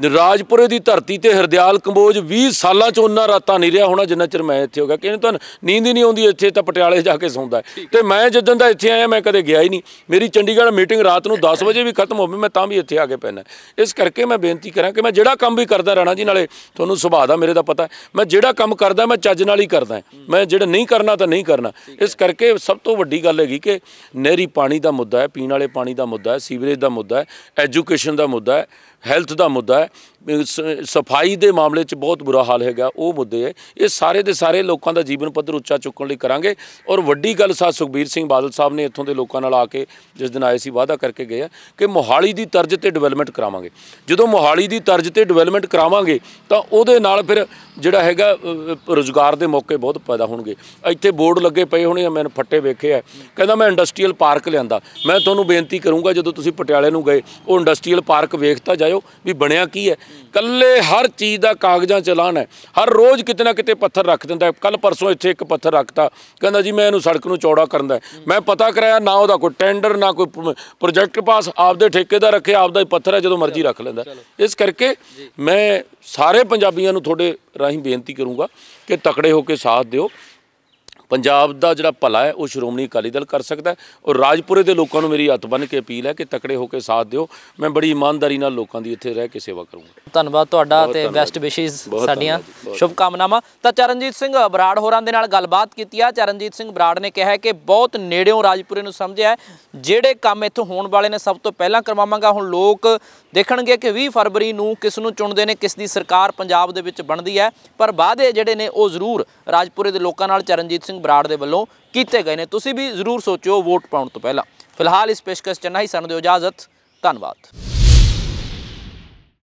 ਰਾਜਪੁਰੇ ਦੀ ਧਰਤੀ ਤੇ ਹਰਦਿਆਲ ਕੰਬੋਜ 20 ਸਾਲਾਂ 'ਚ ਉਹਨਾਂ ਰਾਤਾਂ ਨਹੀਂ ਰਿਹਾ ਹੋਣਾ ਜਿੰਨਾ ਚਿਰ ਮੈਂ ਇੱਥੇ ਹੋ ਗਿਆ, ਕਿ ਇਹਨੂੰ ਤਾਂ ਨੀਂਦ ਹੀ ਨਹੀਂ ਆਉਂਦੀ, ਇੱਥੇ ਤਾਂ ਪਟਿਆਲੇ ਜਾ ਕੇ ਸੌਂਦਾ। ਤੇ ਮੈਂ ਜਿੱਦਣ ਦਾ ਇੱਥੇ ਆਇਆ ਮੈਂ ਕਦੇ ਗਿਆ ਹੀ ਨਹੀਂ। ਮੇਰੀ ਚੰਡੀਗੜ੍ਹ ਮੀਟਿੰਗ ਰਾਤ ਨੂੰ 10 ਵਜੇ ਵੀ ਖਤਮ ਹੋਵੇ, ਮੈਂ ਤਾਂ ਵੀ ਇੱਥੇ ਆ ਕੇ ਪੈਣਾ। ਇਸ ਕਰਕੇ ਮੈਂ ਬੇਨਤੀ ਕਰਾਂ ਕਿ ਮੈਂ ਜਿਹੜਾ ਕੰਮ ਵੀ ਕਰਦਾ ਰਾਣਾ ਜੀ, ਨਾਲੇ ਤੁਹਾਨੂੰ ਸੁਭਾਅ ਦਾ ਮੇਰੇ ਦਾ ਪਤਾ, ਮੈਂ ਜਿਹੜਾ ਕੰਮ ਕਰਦਾ ਮੈਂ ਚੱਜ ਨਾਲ ਹੀ ਕਰਦਾ, ਮੈਂ ਜਿਹੜਾ ਨਹੀਂ ਕਰਨਾ ਤਾਂ ਨਹੀਂ ਕਰਨਾ। ਇਸ ਕਰਕੇ ਸਭ ਤੋਂ ਵੱਡੀ ਗੱਲ ਹੈਗੀ ਕਿ ਨਹਿਰੀ ਪਾਣੀ ਦਾ ਮੁੱਦਾ ਹੈ, ਪੀਣ ਵਾਲੇ ਪਾਣੀ ਦਾ ਮੁੱਦਾ ਹੈ, ਸੀਵਰੇਜ ਦਾ ਮੁੱਦਾ ਹੈ, ਐਜੂਕੇਸ਼ਨ ਦਾ ਮੁੱਦਾ ਹੈ, ਹੈਲਥ ਦਾ ਮੁੱਦਾ ਹੈ, ਸਫਾਈ ਦੇ ਮਾਮਲੇ 'ਚ ਬਹੁਤ ਬੁਰਾ ਹਾਲ ਹੈਗਾ, ਉਹ ਮੁੱਦੇ ਹੈ। ਇਹ ਸਾਰੇ ਦੇ ਸਾਰੇ ਲੋਕਾਂ ਦਾ ਜੀਵਨ ਪੱਧਰ ਉੱਚਾ ਚੁੱਕਣ ਲਈ ਕਰਾਂਗੇ। ਔਰ ਵੱਡੀ ਗੱਲ ਸਾਥ ਸੁਖਬੀਰ ਸਿੰਘ ਬਾਦਲ ਸਾਹਿਬ ਨੇ ਇੱਥੋਂ ਦੇ ਲੋਕਾਂ ਨਾਲ ਆ ਕੇ ਜਿਸ ਦਿਨ ਆਏ ਸੀ ਵਾਅਦਾ ਕਰਕੇ ਗਏ ਆ ਕਿ ਮੋਹਾਲੀ ਦੀ ਤਰਜ਼ 'ਤੇ ਡਿਵੈਲਪਮੈਂਟ ਕਰਾਵਾਂਗੇ। ਜਦੋਂ ਮੋਹਾਲੀ ਦੀ ਤਰਜ਼ 'ਤੇ ਡਿਵੈਲਪਮੈਂਟ ਕਰਾਵਾਂਗੇ ਤਾਂ ਉਹਦੇ ਨਾਲ ਫਿਰ ਜਿਹੜਾ ਹੈਗਾ ਰੁਜ਼ਗਾਰ ਦੇ ਮੌਕੇ ਬਹੁਤ ਪੈਦਾ ਹੋਣਗੇ। ਇੱਥੇ ਬੋਰਡ ਲੱਗੇ ਪਏ ਹੋਣੇ ਆ, ਮੈਂ ਫੱਟੇ ਵੇਖੇ ਆ, ਕਹਿੰਦਾ ਮੈਂ ਇੰਡਸਟਰੀਅਲ ਪਾਰਕ ਲਿਆਂਦਾ। ਮੈਂ ਤੁਹਾਨੂੰ ਬੇਨਤੀ ਕਰੂੰਗਾ ਜਦੋਂ ਤੁਸੀਂ ਪਟਿਆਲੇ ਨੂੰ ਗਏ ਉਹ ਇੰਡਸਟਰੀਅਲ ਪਾਰਕ ਵੇਖਤਾ ਜਾਇਓ ਵੀ ਬਣਿਆ ਕੀ ਹੈ। ਕੱਲੇ ਹਰ ਚੀਜ਼ ਦਾ ਕਾਗਜ਼ਾਂ ਚਲਾਨ ਹੈ, ਹਰ ਰੋਜ਼ ਕਿਤੇ ਨਾ ਕਿਤੇ ਪੱਥਰ ਰੱਖ ਦਿੰਦਾ। ਕੱਲ ਪਰਸੋਂ ਇੱਥੇ ਇੱਕ ਪੱਥਰ ਰੱਖਤਾ, ਕਹਿੰਦਾ ਜੀ ਮੈਂ ਇਹਨੂੰ ਸੜਕ ਨੂੰ ਚੌੜਾ ਕਰਨਾ। ਮੈਂ ਪਤਾ ਕਰਾਇਆ, ਨਾ ਉਹਦਾ ਕੋਈ ਟੈਂਡਰ ਨਾ ਕੋਈ ਪ੍ਰੋਜੈਕਟ ਪਾਸ, ਆਪਦੇ ਠੇਕੇਦਾਰ ਰੱਖੇ, ਆਪਦਾ ਹੀ ਪੱਥਰ ਹੈ, ਜਦੋਂ ਮਰਜ਼ੀ ਰੱਖ ਲੈਂਦਾ। ਇਸ ਕਰਕੇ ਮੈਂ ਸਾਰੇ ਪੰਜਾਬੀਆਂ ਨੂੰ ਤੁਹਾਡੇ ਰਾਹੀਂ ਬੇਨਤੀ ਕਰੂੰਗਾ ਕਿ ਤਕੜੇ ਹੋ ਕੇ ਸਾਥ ਦਿਓ। ਪੰਜਾਬ ਦਾ ਜਿਹੜਾ ਭਲਾ ਹੈ ਉਹ ਸ਼੍ਰੋਮਣੀ ਅਕਾਲੀ ਦਲ ਕਰ ਸਕਦਾ, ਔਰ ਰਾਜਪੁਰੇ ਦੇ ਲੋਕਾਂ ਨੂੰ ਮੇਰੀ ਹੱਥ ਬੰਨ੍ਹ ਕੇ ਅਪੀਲ ਹੈ ਕਿ ਤਕੜੇ ਹੋ ਕੇ ਸਾਥ ਦਿਓ। ਮੈਂ ਬੜੀ ਇਮਾਨਦਾਰੀ ਨਾਲ ਲੋਕਾਂ ਦੀ ਇੱਥੇ ਰਹਿ ਕੇ ਸੇਵਾ ਕਰੂੰਗਾ। ਧੰਨਵਾਦ ਤੁਹਾਡਾ ਤੇ ਬੈਸਟ ਵਿਸ਼ੇਸ, ਸਾਡੀਆਂ ਸ਼ੁਭ ਕਾਮਨਾਵਾਂ। ਤਾਂ ਚਰਨਜੀਤ ਸਿੰਘ ਬਰਾੜ ਹੋਰਾਂ ਦੇ ਨਾਲ ਗੱਲਬਾਤ ਕੀਤੀ ਆ। ਚਰਨਜੀਤ ਸਿੰਘ ਬਰਾੜ ਨੇ ਕਿਹਾ ਕਿ ਬਹੁਤ ਨੇੜਿਓਂ ਰਾਜਪੁਰੇ ਨੂੰ ਸਮਝਿਆ, ਜਿਹੜੇ ਕੰਮ ਇੱਥੋਂ ਹੋਣ ਵਾਲੇ ਨੇ ਸਭ ਤੋਂ ਪਹਿਲਾਂ ਕਰਵਾਵਾਂਗਾ। ਹੁਣ ਲੋਕ ਦੇਖਣਗੇ ਕਿ 20 ਫਰਵਰੀ ਨੂੰ ਕਿਸ ਨੂੰ ਚੁਣਦੇ ਨੇ, ਕਿਸ ਦੀ ਸਰਕਾਰ ਪੰਜਾਬ ਦੇ ਵਿੱਚ ਬਣਦੀ ਹੈ, ਪਰ ਵਾਅਦੇ ਜਿਹੜੇ ਨੇ ਉਹ ਜ਼ਰੂਰ ਰਾਜਪੁਰੇ ਦੇ ਲੋਕਾਂ ਨਾਲ ਚਰਨਜੀਤ ਸਿੰਘ ਬਰਾੜ ਦੇ ਵੱਲੋਂ ਕੀਤੇ ਗਏ ਨੇ। ਤੁਸੀਂ ਵੀ ਜ਼ਰੂਰ ਸੋਚੋ ਵੋਟ ਪਾਉਣ ਤੋਂ ਪਹਿਲਾਂ। ਫਿਲਹਾਲ ਇਸ ਪੇਸ਼ਕਸ਼ 'ਚ ਨਹੀਂ, ਸਾਨੂੰ ਦਿਓ ਇਜਾਜ਼ਤ। ਧੰਨਵਾਦ।